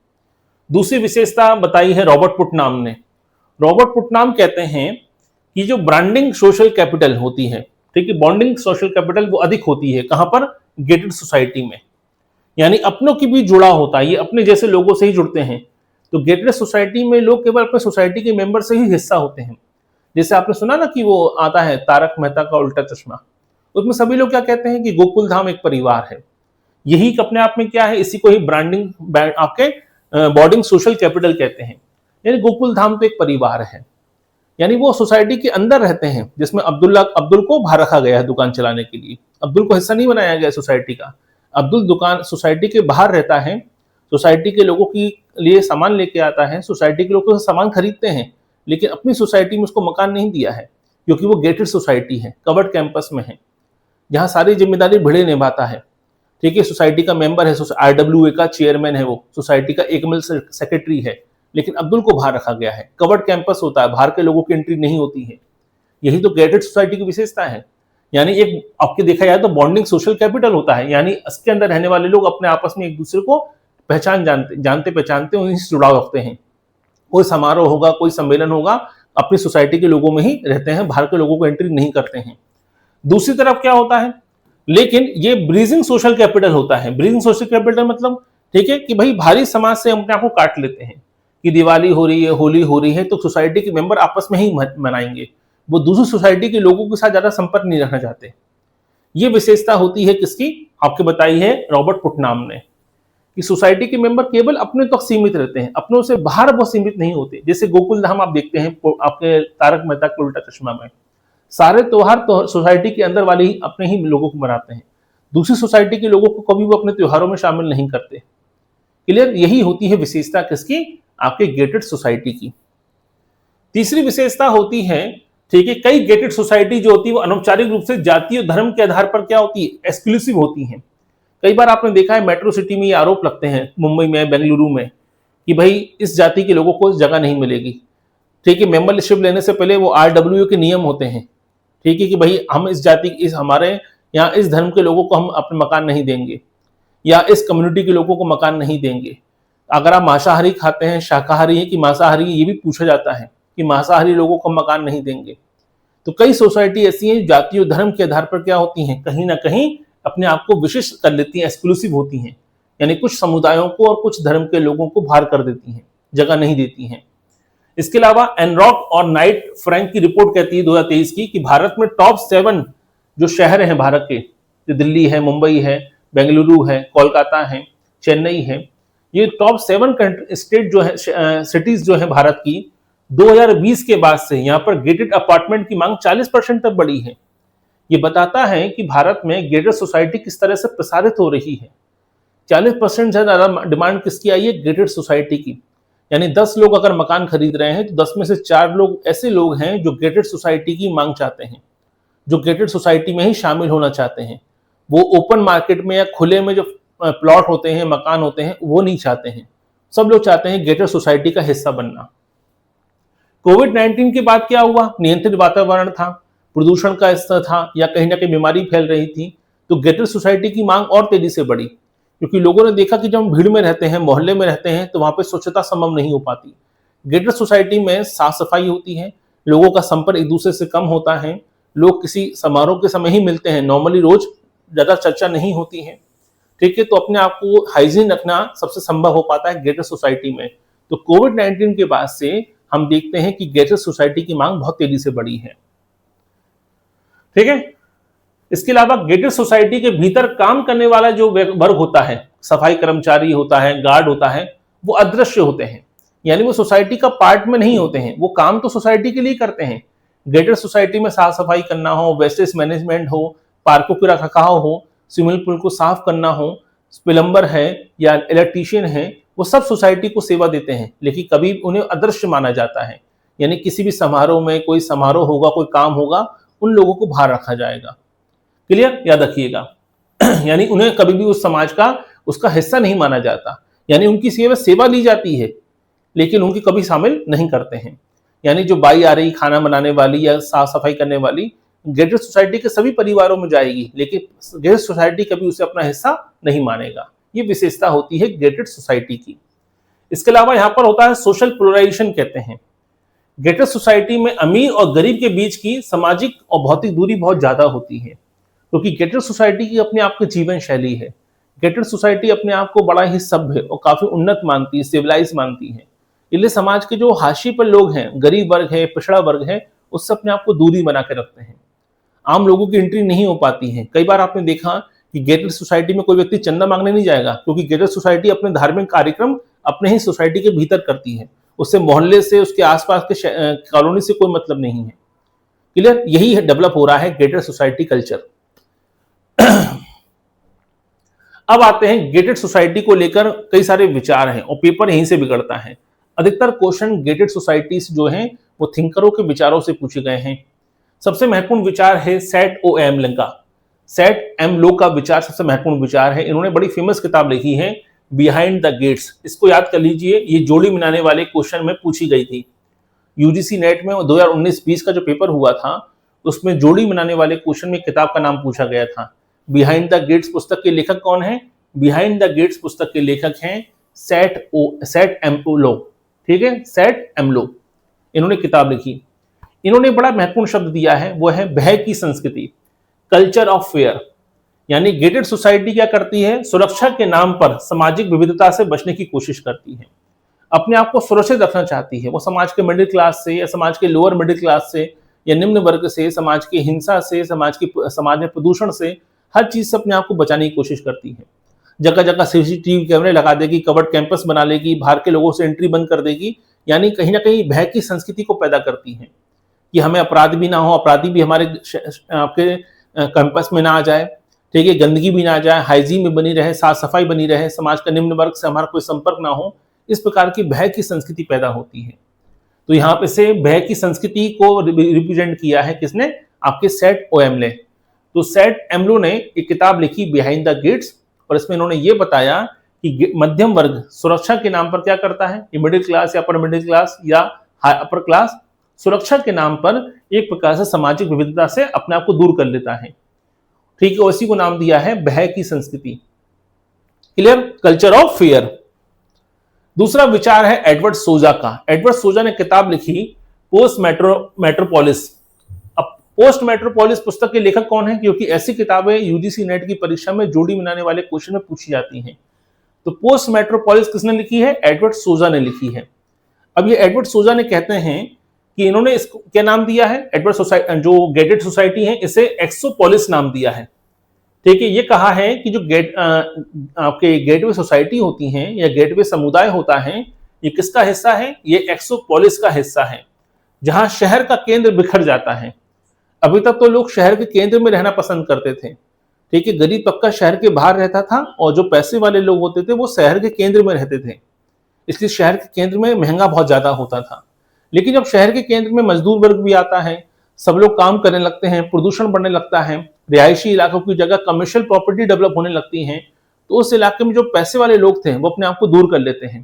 Speaker 1: दूसरी विशेषता बताई है रॉबर्ट पुटनाम ने। रॉबर्ट पुटनाम कहते हैं कि जो ब्रांडिंग सोशल कैपिटल होती है, ठीक है, बॉन्डिंग सोशल कैपिटल वो अधिक होती है। कहां पर? गेटेड सोसाइटी में। यानी अपनों की भी जुड़ा होता है, ये अपने जैसे लोगों से ही जुड़ते हैं। तो गेटेड सोसाइटी में लोग केवल अपने सोसाइटी के मेंबर से ही हिस्सा होते हैं। जैसे आपने सुना ना कि वो आता है तारक मेहता का उल्टा चश्मा, उसमें सभी लोग क्या कहते हैं कि गोकुल धाम एक परिवार है। यही अपने आप में क्या है? इसी को ही ब्रांडिंग, आपके बॉन्डिंग सोशल कैपिटल कहते हैं। यानी गोकुल धाम तो एक परिवार है, यानी वो सोसाइटी के अंदर रहते हैं, जिसमें अब्दुल को बाहर रखा गया है दुकान चलाने के लिए। अब्दुल को हिस्सा नहीं बनाया गया सोसाइटी का। अब्दुल दुकान सोसाइटी के बाहर रहता है, सोसाइटी के लोगों के लिए सामान लेके आता है, सोसाइटी के लोग सामान खरीदते हैं, लेकिन अपनी सोसाइटी में उसको मकान नहीं दिया है, क्योंकि वो गेटेड सोसाइटी है, कवर्ड कैंपस में है, जहां सारी जिम्मेदारी भिड़े निभाता है, ठीक है। सोसाइटी का मेंबर है, RWA का चेयरमैन है, वो सोसाइटी का एकमल सेक्रेटरी है, लेकिन अब्दुल को बाहर रखा गया है। कवर्ड कैंपस होता है, बाहर के लोगों की एंट्री नहीं होती है। यही तो गेटेड सोसाइटी की विशेषता है। यानी एक आपके देखा जाए तो बॉन्डिंग सोशल कैपिटल होता है, यानी इसके अंदर रहने वाले लोग अपने आपस में एक दूसरे को जानते पहचानते, उन्हीं से जुड़ाव रखते हैं। कोई समारोह होगा, कोई सम्मेलन होगा, अपनी सोसाइटी के लोगों में ही रहते हैं, बाहर के लोगों को एंट्री नहीं करते हैं। दूसरी तरफ क्या होता है? लेकिन ये ब्रीजिंग सोशल कैपिटल होता है। ब्रीजिंग सोशल कैपिटल मतलब, ठीक है, कि भाई भारी समाज से अपने आप को काट लेते हैं कि दिवाली हो रही है, होली हो रही है, तो सोसाइटी के मेंबर आपस में ही मनाएंगे, वो दूसरी सोसाइटी के लोगों के साथ ज्यादा संपर्क नहीं रखना चाहते। ये विशेषता होती है किसकी? आपके बताई है रॉबर्ट पुटनाम ने, कि सोसाइटी के मेंबर केवल अपने तक सीमित रहते हैं, अपनों से बाहर वो सीमित नहीं होते। जैसे गोकुल धाम आप देखते हैं आपके तारक मेहता के उल्टा चश्मा में, सारे त्योहार तो सोसाइटी के अंदर वाले ही अपने ही लोगों को मनाते हैं, दूसरी सोसाइटी के लोगों को कभी वो अपने त्योहारों में शामिल नहीं करते। क्लियर? यही होती है विशेषता किसकी? आपके गेटेड सोसाइटी की। तीसरी विशेषता होती है, ठीक है, कई गेटेड सोसाइटी जो होती है वो अनौपचारिक रूप से जाति और धर्म के आधार पर क्या होती है? एक्सक्लूसिव होती हैं। कई बार आपने देखा है मेट्रो सिटी में ये आरोप लगते हैं, मुंबई में, बेंगलुरु में, कि भाई इस जाति के लोगों को जगह नहीं मिलेगी, ठीक है। मेंबरशिप लेने से पहले वो RWA के नियम होते हैं, ठीक है, कि भाई हम इस जाति, इस हमारे यहाँ इस धर्म के लोगों को हम अपने मकान नहीं देंगे, या इस कम्युनिटी के लोगों को मकान नहीं देंगे। अगर आप मांसाहारी खाते हैं, शाकाहारी हैं कि मांसाहारी, ये भी पूछा जाता है कि मांसाहारी लोगों को मकान नहीं देंगे। तो कई सोसाइटी ऐसी हैं जाति और धर्म के आधार पर क्या होती हैं? कहीं ना कहीं अपने आप को विशिष्ट कर लेती हैं, एक्सक्लूसिव होती हैं, यानी कुछ समुदायों को और कुछ धर्म के लोगों को बाहर कर देती हैं, जगह नहीं देती हैं। इसके अलावा एनरॉक और नाइट फ्रैंक की रिपोर्ट कहती है 2023 की कि भारत में टॉप 7 जो शहर हैं भारत के, जो दिल्ली है, मुंबई है, बेंगलुरु है, कोलकाता है, चेन्नई है, ये टॉप 7 स्टेट जो है, सिटीज जो है भारत की, 2020 के बाद से यहाँ पर गेटेड अपार्टमेंट की मांग 40% तक बढ़ी है। ये बताता है कि भारत में गेटेड सोसाइटी किस तरह से प्रसारित हो रही है। 40% से ज्यादा डिमांड किसकी आई है? गेटेड सोसाइटी की। यानी 10 लोग अगर मकान खरीद रहे हैं तो 10 में से 4 लोग ऐसे लोग हैं जो गेटेड सोसाइटी की मांग चाहते हैं, जो गेटेड सोसाइटी में ही शामिल होना चाहते हैं। वो ओपन मार्केट में या खुले में जो प्लॉट होते हैं, मकान होते हैं, वो नहीं चाहते हैं। सब लोग चाहते हैं गेटेड सोसाइटी का हिस्सा बनना। कोविड-19 के बाद क्या हुआ? नियंत्रित वातावरण था, प्रदूषण का स्तर था, या कहीं ना कहीं बीमारी फैल रही थी, तो गेटेड सोसाइटी की मांग और तेजी से बढ़ी, क्योंकि लोगों ने देखा कि जब हम भीड़ में रहते हैं, मोहल्ले में रहते हैं, तो वहां पे स्वच्छता संभव नहीं हो पाती। गेटेड सोसाइटी में साफ सफाई होती है, लोगों का संपर्क एक दूसरे से कम होता है, लोग किसी समारोह के समय ही मिलते हैं, नॉर्मली रोज ज्यादा चर्चा नहीं होती है, ठीक है। तो अपने आप को हाइजीन रखना सबसे संभव हो पाता है गेटेड सोसाइटी में। तो कोविड-19 के बाद से हम देखते हैं कि गेटेड सोसाइटी की मांग बहुत तेजी से बढ़ी है, ठीक है। इसके अलावा गेटेड सोसाइटी के भीतर काम करने वाला जो वर्ग होता है, सफाई कर्मचारी होता है, गार्ड होता है, वो अदृश्य होते हैं, यानी वो सोसाइटी का पार्ट में नहीं होते हैं। वो काम तो सोसाइटी के लिए करते हैं। ग्रेटर सोसाइटी में साफ सफाई करना हो, वेस्टेज मैनेजमेंट हो, पार्कों के रखरखाव हो, स्विमिंग पूल को साफ करना हो, प्लम्बर है या इलेक्ट्रीशियन है, वो सब सोसाइटी को सेवा देते हैं, लेकिन कभी उन्हें अदृश्य माना जाता है। यानी किसी भी समारोह में कोई समारोह होगा, कोई काम होगा, उन लोगों को बाहर रखा जाएगा। क्लियर, याद रखिएगा। यानी उन्हें कभी भी उस समाज का उसका हिस्सा नहीं माना जाता, यानी उनकी सेवा ली जाती है, लेकिन उनकी कभी शामिल नहीं करते हैं। यानी जो बाई आ रही खाना बनाने वाली या साफ सफाई करने वाली ग्रेटर सोसाइटी के सभी परिवारों में जाएगी, लेकिन ग्रेटर सोसाइटी कभी उसे अपना हिस्सा नहीं मानेगा। ये विशेषता होती है ग्रेटर सोसाइटी की। इसके अलावा यहाँ पर होता है सोशल पोलराइजेशन कहते हैं। ग्रेटर सोसाइटी में अमीर और गरीब के बीच की सामाजिक और भौतिक दूरी बहुत ज्यादा होती है, क्योंकि ग्रेटर सोसाइटी की अपने आप की जीवन शैली है। ग्रेटर सोसाइटी अपने आप को बड़ा ही सभ्य और काफी उन्नत मानती है, सिविलाइज मानती है। इसलिए समाज के जो हाशिए पर लोग हैं, गरीब वर्ग है, पिछड़ा वर्ग है, उससे अपने आप को दूरी बना के रखते हैं। आम लोगों की एंट्री नहीं हो पाती है। कई बार आपने देखा कि ग्रेटर सोसाइटी में कोई व्यक्ति चंदा मांगने नहीं जाएगा, क्योंकि ग्रेटर सोसाइटी अपने धार्मिक कार्यक्रम अपने ही सोसाइटी के भीतर करती है। उससे मोहल्ले से, उसके आसपास के कॉलोनी से कोई मतलब नहीं है। क्लियर, यही डेवलप हो रहा है ग्रेटर सोसाइटी कल्चर। अब आते हैं गेटेड सोसाइटी को लेकर कई सारे विचार हैं और पेपर यहीं से बिगड़ता है। अधिकतर क्वेश्चन गेटेड सोसाइटीज जो हैं वो थिंकरों के विचारों से पूछे गए हैं। सबसे महत्वपूर्ण विचार है सेट ओ एम लो का। सेट एम लो का विचार सबसे महत्वपूर्ण विचार है। इन्होंने बड़ी फेमस किताब लिखी है बिहाइंड द गेट्स। इसको याद कर लीजिए, ये जोड़ी मिलाने वाले क्वेश्चन में पूछी गई थी। यूजीसी नेट में 2019-20 का जो पेपर हुआ था उसमें जोड़ी बनाने वाले क्वेश्चन में किताब का नाम पूछा गया था। बिहाइंड द गेट्स पुस्तक के लेखक कौन है? बिहाइंड द गेट्स पुस्तक के लेखक हैं सेट एम लो। ठीक है, सेट एम लो, इन्होंने किताब लिखी। इन्होंने बड़ा महत्वपूर्ण शब्द दिया है, वो है भय की संस्कृति, कल्चर ऑफ फेयर। यानी गेटेड सोसाइटी क्या करती है? सुरक्षा के नाम पर सामाजिक विविधता से बचने की कोशिश करती है, अपने आप को सुरक्षित रखना चाहती है। वो समाज के मिडिल क्लास से या समाज के लोअर मिडिल क्लास से या निम्न वर्ग से, समाज की हिंसा से, समाज में प्रदूषण से, हर चीज से अपने आप को बचाने की कोशिश करती है। जगह जगह सीसीटीवी कैमरे लगा देगी, कवर्ड कैंपस बना लेगी, बाहर के लोगों से एंट्री बंद कर देगी। यानी कहीं ना कहीं भय की संस्कृति को पैदा करती है कि हमें अपराध भी ना हो, अपराधी भी हमारे आपके कैंपस में ना आ जाए। ठीक है, गंदगी भी ना आ जाए, हाइजीन में बनी रहे, साफ सफाई बनी रहे, समाज का निम्न वर्ग से हमारा कोई संपर्क ना हो। इस प्रकार की भय की संस्कृति पैदा होती है। तो यहाँ पे से भय की संस्कृति को रिप्रेजेंट किया है किसने? आपके सेट ओ एम ले। तो सेट एमलो ने एक किताब लिखी बिहाइंड द गेट्स, और इसमें इन्होंने ये बताया कि मध्यम वर्ग सुरक्षा के नाम पर क्या करता है। ये मिडिल क्लास या अपर मिडिल क्लास या अपर क्लास सुरक्षा के नाम पर एक प्रकार से सामाजिक विविधता से अपने आप को दूर कर लेता है। ठीक है, उसी को नाम दिया है भय की संस्कृति। Clear, culture of fear. दूसरा विचार है एडवर्ड सोजा का। एडवर्ड सोजा ने किताब लिखी पोस्ट मेट्रोपोलिस। अब पोस्ट मेट्रोपोलिस पुस्तक के लेखक कौन है? क्योंकि ऐसी किताबें यूजीसी नेट की परीक्षा में जोड़ी बनाने वाले क्वेश्चन में पूछी जाती हैं। तो पोस्ट मेट्रोपोलिस किसने लिखी है? एडवर्ड सोजा ने लिखी है। अब ये एडवर्ड सोजा ने कहते हैं कि इन्होंने इसको क्या नाम दिया है? एडवर्ड सोसाइटी, जो गेटेड सोसाइटी है, इसे एक्सोपोलिस नाम दिया है। ठीक है, ये कहा है कि जो आपके गेटवे सोसाइटी होती हैं या गेटवे समुदाय होता है, ये किसका हिस्सा है? ये एक्सोपोलिस का हिस्सा है, जहां शहर का केंद्र बिखर जाता है। अभी तक तो लोग शहर के केंद्र में रहना पसंद करते थे। ठीक है, गरीब तबका शहर के बाहर रहता था और जो पैसे वाले लोग होते थे वो शहर के केंद्र में रहते थे। इसलिए शहर के केंद्र में महंगा बहुत ज्यादा होता था। लेकिन जब शहर के केंद्र में मजदूर वर्ग भी आता है, सब लोग काम करने लगते हैं, प्रदूषण बढ़ने लगता है, रिहायशी इलाकों की जगह कमर्शियल प्रॉपर्टी डेवलप होने लगती हैं, तो उस इलाके में जो पैसे वाले लोग थे वो अपने आप को दूर कर लेते हैं।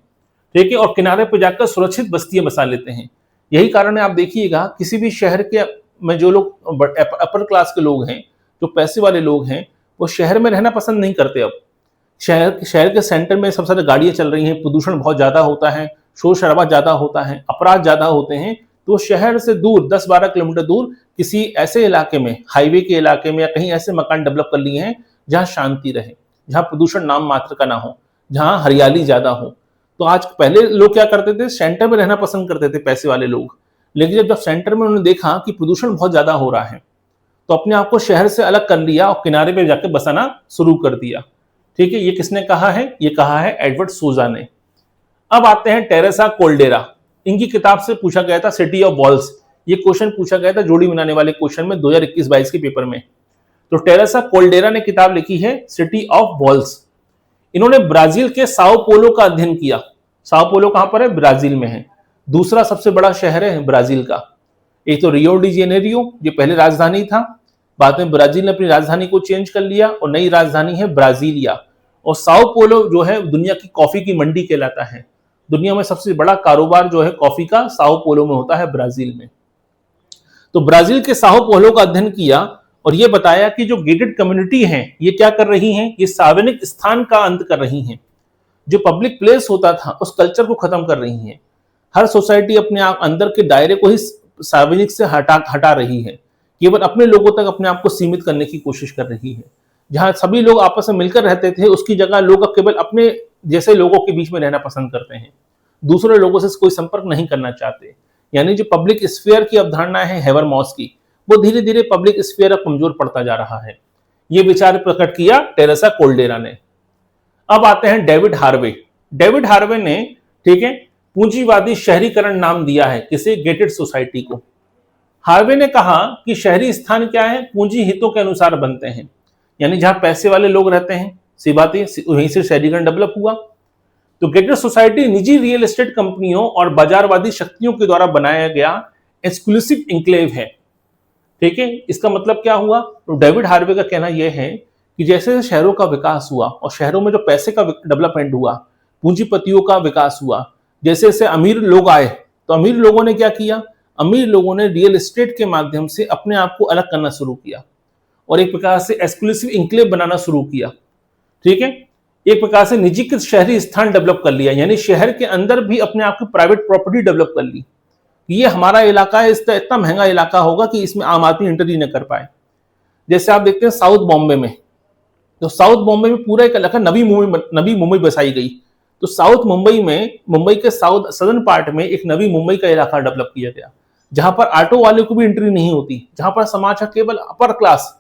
Speaker 1: ठीक है, और किनारे पर जाकर सुरक्षित बस्तियां बसा लेते हैं। यही कारण है, आप देखिएगा किसी भी शहर के में जो लोग अपर क्लास के लोग हैं, जो पैसे वाले लोग हैं, वो शहर में रहना पसंद नहीं करते। अब शहर के सेंटर में सबसे ज्यादा गाड़ियां चल रही हैं, प्रदूषण बहुत ज्यादा होता है, शोर शराबा ज्यादा होता है, अपराध ज्यादा होते हैं। तो शहर से दूर 10-12 किलोमीटर दूर किसी ऐसे इलाके में, हाईवे के इलाके में या कहीं ऐसे मकान डेवलप कर लिए हैं जहां शांति रहे, जहां प्रदूषण नाम मात्र का ना हो, जहां हरियाली ज्यादा हो। तो आज पहले लोग क्या करते थे? सेंटर में रहना पसंद करते थे पैसे वाले लोग। लेकिन जब सेंटर में उन्होंने देखा कि प्रदूषण बहुत ज्यादा हो रहा है, तो अपने आप को शहर से अलग कर लिया और किनारे पे जाकर बसाना शुरू कर दिया। ठीक है, ये किसने कहा है? ये कहा है एडवर्ड सूजा ने। अब आते हैं टेरेसा कोल्डेरा, इनकी किताब से पूछा गया था सिटी ऑफ वॉल्स। ये क्वेश्चन पूछा गया था जोड़ी बनाने वाले क्वेश्चन में 2021-22 के पेपर में। तो टेरेसा कोल्डेरा ने किताब लिखी है सिटी ऑफ वॉल्स। इन्होंने ब्राजील के साओ पोलो का अध्ययन किया। साओ पोलो कहां पर है? ब्राजील में है। दूसरा सबसे बड़ा शहर है ब्राजील का। एक तो रियो डी जेनेरियो, ये पहले राजधानी था, बाद में ब्राजील ने अपनी राजधानी को चेंज कर लिया और नई राजधानी है ब्राजीलिया। और साओ पोलो जो है दुनिया की कॉफी की मंडी कहलाता है। दुनिया में सबसे बड़ा कारोबार जो है कॉफी का साओ पोलो में होता है, ब्राजील में। तो ब्राजील के साओ पोलो का अध्ययन किया और यह बताया कि जो गेटेड कम्युनिटी हैं ये क्या कर रही हैं? ये सार्वजनिक स्थान का अंत कर रही हैं। जो पब्लिक प्लेस होता था उस कल्चर को खत्म कर रही हैं। हर सोसाइटी अपने आप अंदर के दायरे को ही सार्वजनिक से हटा रही है, केवल अपने लोगों तक अपने आप को सीमित करने की कोशिश कर रही है। जहां सभी लोग आपस में मिलकर रहते थे उसकी जगह लोग अब केवल अपने जैसे लोगों के बीच में रहना पसंद करते हैं, दूसरे लोगों से कोई संपर्क नहीं करना चाहते। यानी जो पब्लिक स्फीयर की अवधारणा है हेवरमॉस की, वो धीरे धीरे पब्लिक स्फीयर अब कमजोर पड़ता जा रहा है। ये विचार प्रकट किया टेरेसा कोल्डेरा ने। अब आते हैं डेविड हार्वे। डेविड हार्वे ने, ठीक है, पूंजीवादी शहरीकरण नाम दिया है किसे? गेटेड सोसाइटी को। हार्वे ने कहा कि शहरी स्थान क्या है? पूंजी हितों के अनुसार बनते हैं, यानी जहां पैसे वाले लोग रहते हैं, सी बात है, वहीं से शहरीकरण डेवलप हुआ। तो गेटेड सोसाइटी निजी रियल एस्टेट कंपनियों और बाजारवादी शक्तियों के द्वारा बनाया गया एक्सक्लूसिव इंक्लेव है। ठीक है, इसका मतलब क्या हुआ? तो डेविड हार्वे का कहना यह है कि जैसे शहरों का विकास हुआ और शहरों में जो पैसे का डेवलपमेंट हुआ, पूंजीपतियों का विकास हुआ, जैसे जैसे अमीर लोग आए तो अमीर लोगों ने क्या किया? अमीर लोगों ने रियल एस्टेट के माध्यम से अपने आप को अलग करना शुरू किया और एक प्रकार से एक्सक्लूसिव इंक्लेव बनाना शुरू किया। ठीक है, एक प्रकार से निजीकृत शहरी स्थान डेवलप कर लिया, यानी शहर के अंदर भी अपने आप की प्राइवेट प्रॉपर्टी डेवलप कर ली। ये हमारा इलाका है, इसका इतना महंगा इलाका होगा कि इसमें आम आदमी एंट्री न कर पाए। जैसे आप देखते हैं साउथ बॉम्बे में, तो साउथ बॉम्बे में पूरा एक इलाका नवी मुंबई बसाई गई। तो साउथ मुंबई में, मुंबई के साउथ सदर्न पार्ट में एक नवी मुंबई का इलाका डेवलप किया गया, जहां पर ऑटो वाले को भी एंट्री नहीं होती, जहां पर समाज का केवल अपर क्लास,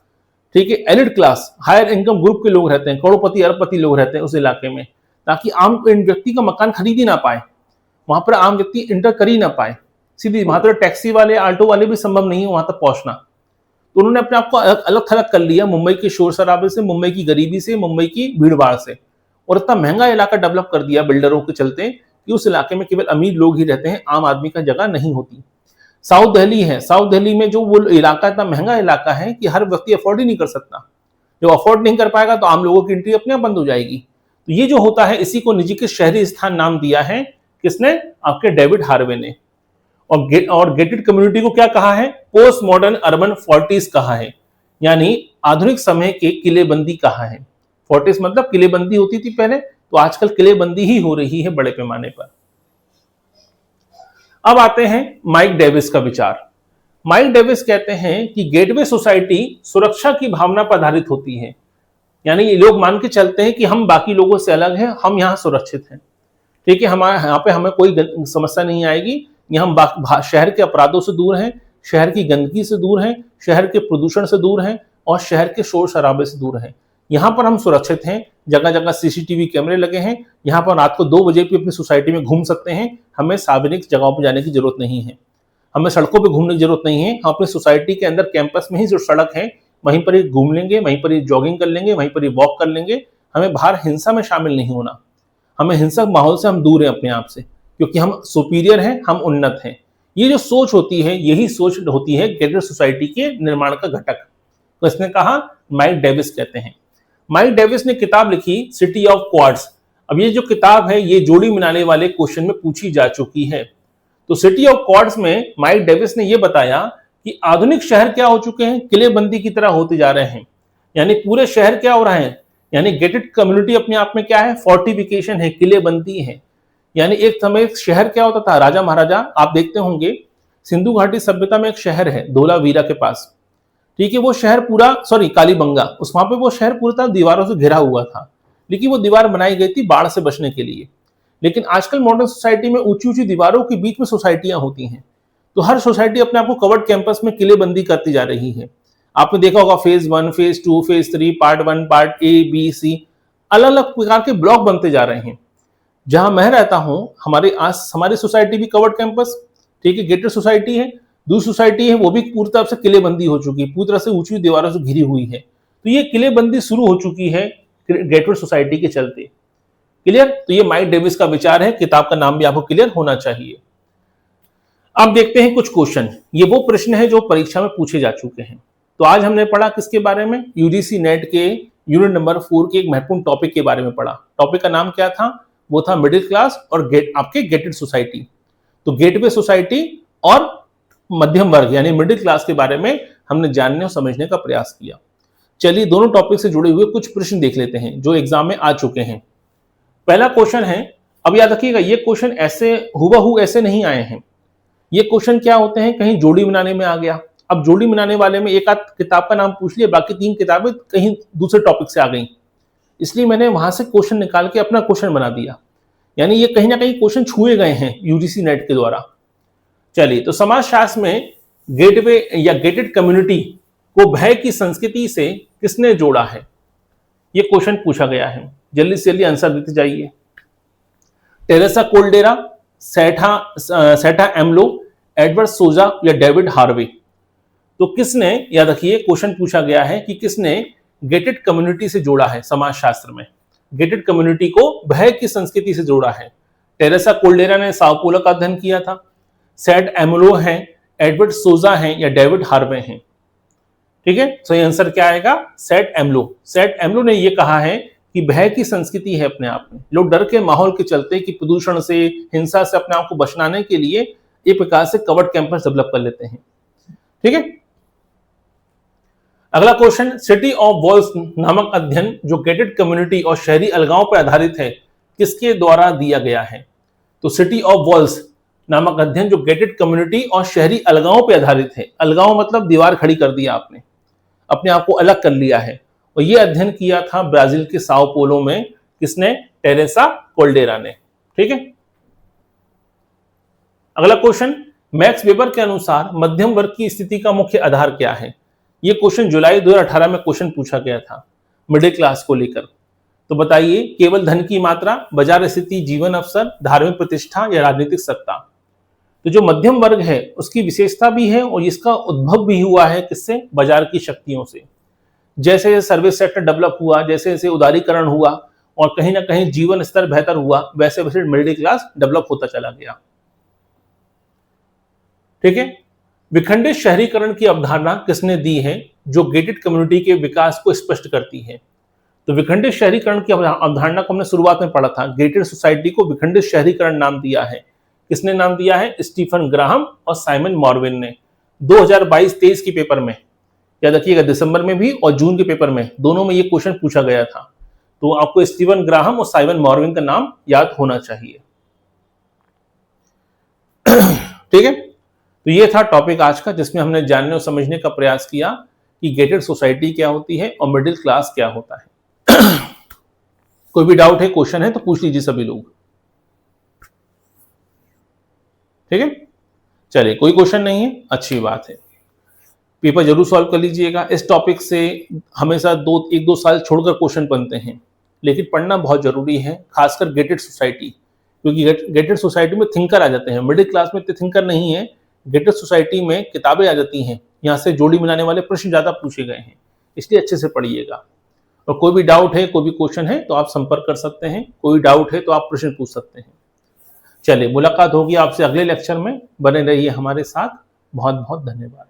Speaker 1: ठीक है, elite class, higher income group के लोग रहते हैं, करोड़पति अरबपति लोग रहते हैं उस इलाके में, ताकि आम व्यक्ति का मकान खरीद ही ना पाए, वहां पर आम व्यक्ति इंटर कर ही ना पाए। सीधी वहां पर टैक्सी वाले, ऑटो वाले भी संभव नहीं है वहां तक पहुंचना। तो उन्होंने अपने आप को अलग थलग कर लिया मुंबई के शोर शराबे से, मुंबई की गरीबी से, मुंबई की भीड़ भाड़ से, और इतना महंगा इलाका डेवलप कर दिया बिल्डरों के चलते कि उस इलाके में केवल अमीर लोग ही रहते हैं, आम आदमी का जगह नहीं होती। साउथ दिल्ली है, साउथ दिल्ली में जो वो इलाका इतना महंगा इलाका है कि हर व्यक्ति अफोर्ड ही नहीं कर सकता। जो अफोर्ड नहीं कर पाएगा तो आम लोगों की एंट्री अपने आप बंद हो जाएगी। तो ये जो होता है, इसी को निजीकृत शहरी स्थान नाम दिया है किसने? आपके डेविड हार्वे ने। और गेटेड कम्युनिटी को क्या कहा है? पोस्ट मॉडर्न अर्बन फोर्टिस कहा है, यानी आधुनिक समय के किलेबंदी कहा है। फोर्टिस मतलब किलेबंदी होती थी पहले, तो आजकल किलेबंदी ही हो रही है बड़े पैमाने पर। अब आते हैं माइक डेविस का विचार। माइक डेविस कहते हैं कि गेटवे सोसाइटी सुरक्षा की भावना पर आधारित होती है, यानी ये लोग मान के चलते हैं कि हम बाकी लोगों से अलग हैं, हम यहाँ सुरक्षित हैं। ठीक है, हमारे यहाँ पे हमें कोई समस्या नहीं आएगी, यहाँ हम शहर के अपराधों से दूर हैं, शहर की गंदगी से दूर हैं, शहर के प्रदूषण से दूर हैं और शहर के शोर शराबे से दूर हैं। यहाँ पर हम सुरक्षित हैं, जगह जगह सीसीटीवी कैमरे लगे हैं, यहाँ पर रात को 2 बजे भी अपनी सोसाइटी में घूम सकते हैं, हमें सार्वजनिक जगहों पर जाने की जरूरत नहीं है, हमें सड़कों पर घूमने की जरूरत नहीं है। हम अपनी सोसाइटी के अंदर कैंपस में ही जो सड़क है वहीं पर ही घूम लेंगे, वहीं पर ही जॉगिंग कर लेंगे, वहीं पर ही वॉक कर लेंगे। हमें बाहर हिंसा में शामिल नहीं होना, हमें हिंसक माहौल से हम दूर हैं अपने आप से, क्योंकि हम सुपीरियर हैं, हम उन्नत हैं। ये जो सोच होती है, यही सोच होती है गेटेड सोसाइटी के निर्माण का घटक। तो इसने कहा, माइक डेविस कहते हैं। माइक डेविस ने किताब लिखी सिटी ऑफ क्वार्ट्स। अब ये जो किताब है ये जोड़ी बनाने वाले क्वेश्चन में पूछी जा चुकी है। तो सिटी ऑफ क्वार्ट्स में माइक डेविस ने यह बताया कि आधुनिक शहर क्या हो चुके हैं? किलेबंदी की तरह होते जा रहे हैं। यानी पूरे शहर क्या हो रहे हैं? यानी गेटेड कम्युनिटी अपने आप में क्या है? फोर्टिफिकेशन है, किलेबंदी है। यानी एक समय शहर क्या होता था? राजा महाराजा, आप देखते होंगे सिंधु घाटी सभ्यता में एक शहर है धोलावीरा के पास, ठीक है, वो शहर पूरा, सॉरी कालीबंगा, उस वहां पे वो शहर पूरा दीवारों से घिरा हुआ था, लेकिन वो दीवार बनाई गई थी बाढ़ से बचने के लिए। लेकिन आजकल मॉडर्न सोसाइटी में ऊंची ऊंची दीवारों के बीच में सोसाइटियां होती हैं, तो हर सोसाइटी अपने आप को कवर्ड कैंपस में किलेबंदी करती जा रही है। आपने देखा होगा phase 1, phase 2, phase 3, part 1, part A, B, C, अलग अलग प्रकार के ब्लॉक बनते जा रहे हैं। जहां मैं रहता हूं, हमारी सोसाइटी भी कवर्ड कैंपस, ठीक है, गेटेड सोसाइटी है। दूसरी सोसाइटी है वो भी पूरी तरह से किलेबंदी हो चुकी है, पूरी तरह से ऊंची दीवारों से घिरी हुई है। तो ये किलेबंदी शुरू हो चुकी है गेटेड सोसाइटी के चलते। क्लियर? तो ये माइक डेविस का विचार है, किताब का नाम भी आपको क्लियर होना चाहिए। अब देखते हैं कुछ क्वेश्चन। ये वो प्रश्न है जो परीक्षा में पूछे जा चुके हैं। तो आज हमने पढ़ा किसके बारे में? यूजीसी नेट के यूनिट नंबर 4 के एक महत्वपूर्ण टॉपिक के बारे में पढ़ा। टॉपिक का नाम क्या था? वो था मिडिल क्लास और आपके गेटेड सोसाइटी। तो गेटवे सोसाइटी और मध्यम वर्ग यानी मिडिल क्लास के बारे में हमने जानने और समझने का प्रयास किया। चलिए दोनों टॉपिक से जुड़े हुए कुछ प्रश्न देख लेते हैं जो एग्जाम में आ चुके हैं। पहला क्वेश्चन है, अब याद रखिएगा ये क्वेश्चन ऐसे हुबहू ऐसे नहीं आए हैं। ये क्वेश्चन क्या होते हैं, कहीं जोड़ी बनाने में आ गया। अब जोड़ी बनाने वाले में एक आध किताब का नाम पूछ लिया, बाकी 3 किताबें कहीं दूसरे टॉपिक से आ गई, इसलिए मैंने वहां से क्वेश्चन निकाल के अपना क्वेश्चन बना दिया। यानी ये कहीं ना कहीं क्वेश्चन छुए गए हैं यूजीसी नेट के द्वारा। चलिए, तो समाजशास्त्र में गेटवे या गेटेड कम्युनिटी को भय की संस्कृति से किसने जोड़ा है? ये क्वेश्चन पूछा गया है। जल्दी से जल्दी आंसर देते जाइए। टेरेसा कोल्डेरा, सेठा एमलो, एडवर्ड सोजा या डेविड हार्वे। तो किसने, याद रखिए क्वेश्चन पूछा गया है कि किसने गेटेड कम्युनिटी से जोड़ा है समाजशास्त्र में, गेटेड कम्युनिटी को भय की संस्कृति से जोड़ा है। टेरेसा कोल्डेरा ने साओ पोलो का अध्ययन किया था, सेठ एमलो हैं, एडवर्ड सोजा हैं या डेविड हार्वे हैं। ठीक है, सही आंसर क्या आएगा? सेठ एमलो। सेठ एमलो ने यह कहा है कि भय की संस्कृति है अपने आप में। लोग डर के माहौल के चलते कि प्रदूषण से, हिंसा से अपने आप को बचाने के लिए एक प्रकार से कवर्ड कैंपस डेवलप कर लेते हैं। ठीक है, अगला क्वेश्चन, सिटी ऑफ वॉल्स नामक अध्ययन जो गेटेड कम्युनिटी और शहरी अलगाव पर आधारित है, किसके द्वारा दिया गया है? तो सिटी ऑफ वॉल्स नामक अध्ययन जो गेटेड कम्युनिटी और शहरी अलगाव पर आधारित है। अलगाव मतलब दीवार खड़ी कर दिया आपने, अपने आप को अलग कर लिया है। और यह अध्ययन किया था ब्राजील के साओ पोलो में। किसने? टेरेसा कोल्डेरा ने। ठीक है, अगला क्वेश्चन, मैक्स वेबर के अनुसार मध्यम वर्ग की स्थिति का मुख्य आधार क्या है? यह क्वेश्चन जुलाई 2018 में क्वेश्चन पूछा गया था मिडिल क्लास को लेकर। तो बताइए, केवल धन की मात्रा, बाजार स्थिति, जीवन अवसर, धार्मिक प्रतिष्ठा या राजनीतिक सत्ता? तो जो मध्यम वर्ग है उसकी विशेषता भी है और इसका उद्भव भी हुआ है किससे? बाजार की शक्तियों से। जैसे जैसे सर्विस सेक्टर डेवलप हुआ, जैसे जैसे उदारीकरण हुआ और कहीं ना कहीं जीवन स्तर बेहतर हुआ, वैसे वैसे मिडिल क्लास डेवलप होता चला गया। ठीक है, विखंडित शहरीकरण की अवधारणा किसने दी है जो गेटेड कम्युनिटी के विकास को स्पष्ट करती है? तो विखंडित शहरीकरण की अवधारणा को हमने शुरुआत में पढ़ा था। गेटेड सोसाइटी को विखंडित शहरीकरण नाम दिया है। किसने नाम दिया है? स्टीफन ग्राहम और साइमन मॉर्विन ने 2022-23 के पेपर में। याद रखिएगा, दिसंबर में भी और जून के पेपर में, दोनों में ये क्वेश्चन पूछा गया था। तो आपको स्टीफन ग्राहम और साइमन मॉर्विन का नाम याद होना चाहिए। ठीक है, तो ये था टॉपिक आज का, जिसमें हमने जानने और समझने का प्रयास किया कि गेटेड सोसाइटी क्या होती है और मिडिल क्लास क्या होता है। कोई भी डाउट है, क्वेश्चन है तो पूछ लीजिए सभी लोग। ठीक है, चलिए, कोई क्वेश्चन नहीं है, अच्छी बात है। पेपर जरूर सॉल्व कर लीजिएगा। इस टॉपिक से हमेशा 1-2 साल छोड़कर क्वेश्चन बनते हैं, लेकिन पढ़ना बहुत जरूरी है, खासकर गेटेड सोसाइटी, क्योंकि गेटेड सोसाइटी में थिंकर आ जाते हैं। मिडिल क्लास में इतने थिंकर नहीं है, गेटेड सोसाइटी में किताबें आ जाती हैं, यहाँ से जोड़ी बनाने वाले प्रश्न ज्यादा पूछे गए हैं, इसलिए अच्छे से पढ़िएगा। और कोई भी डाउट है, कोई भी क्वेश्चन है तो आप संपर्क कर सकते हैं, कोई डाउट है तो आप प्रश्न पूछ सकते हैं। चलिए, मुलाकात होगी आपसे अगले लेक्चर में। बने रहिए हमारे साथ। बहुत बहुत धन्यवाद।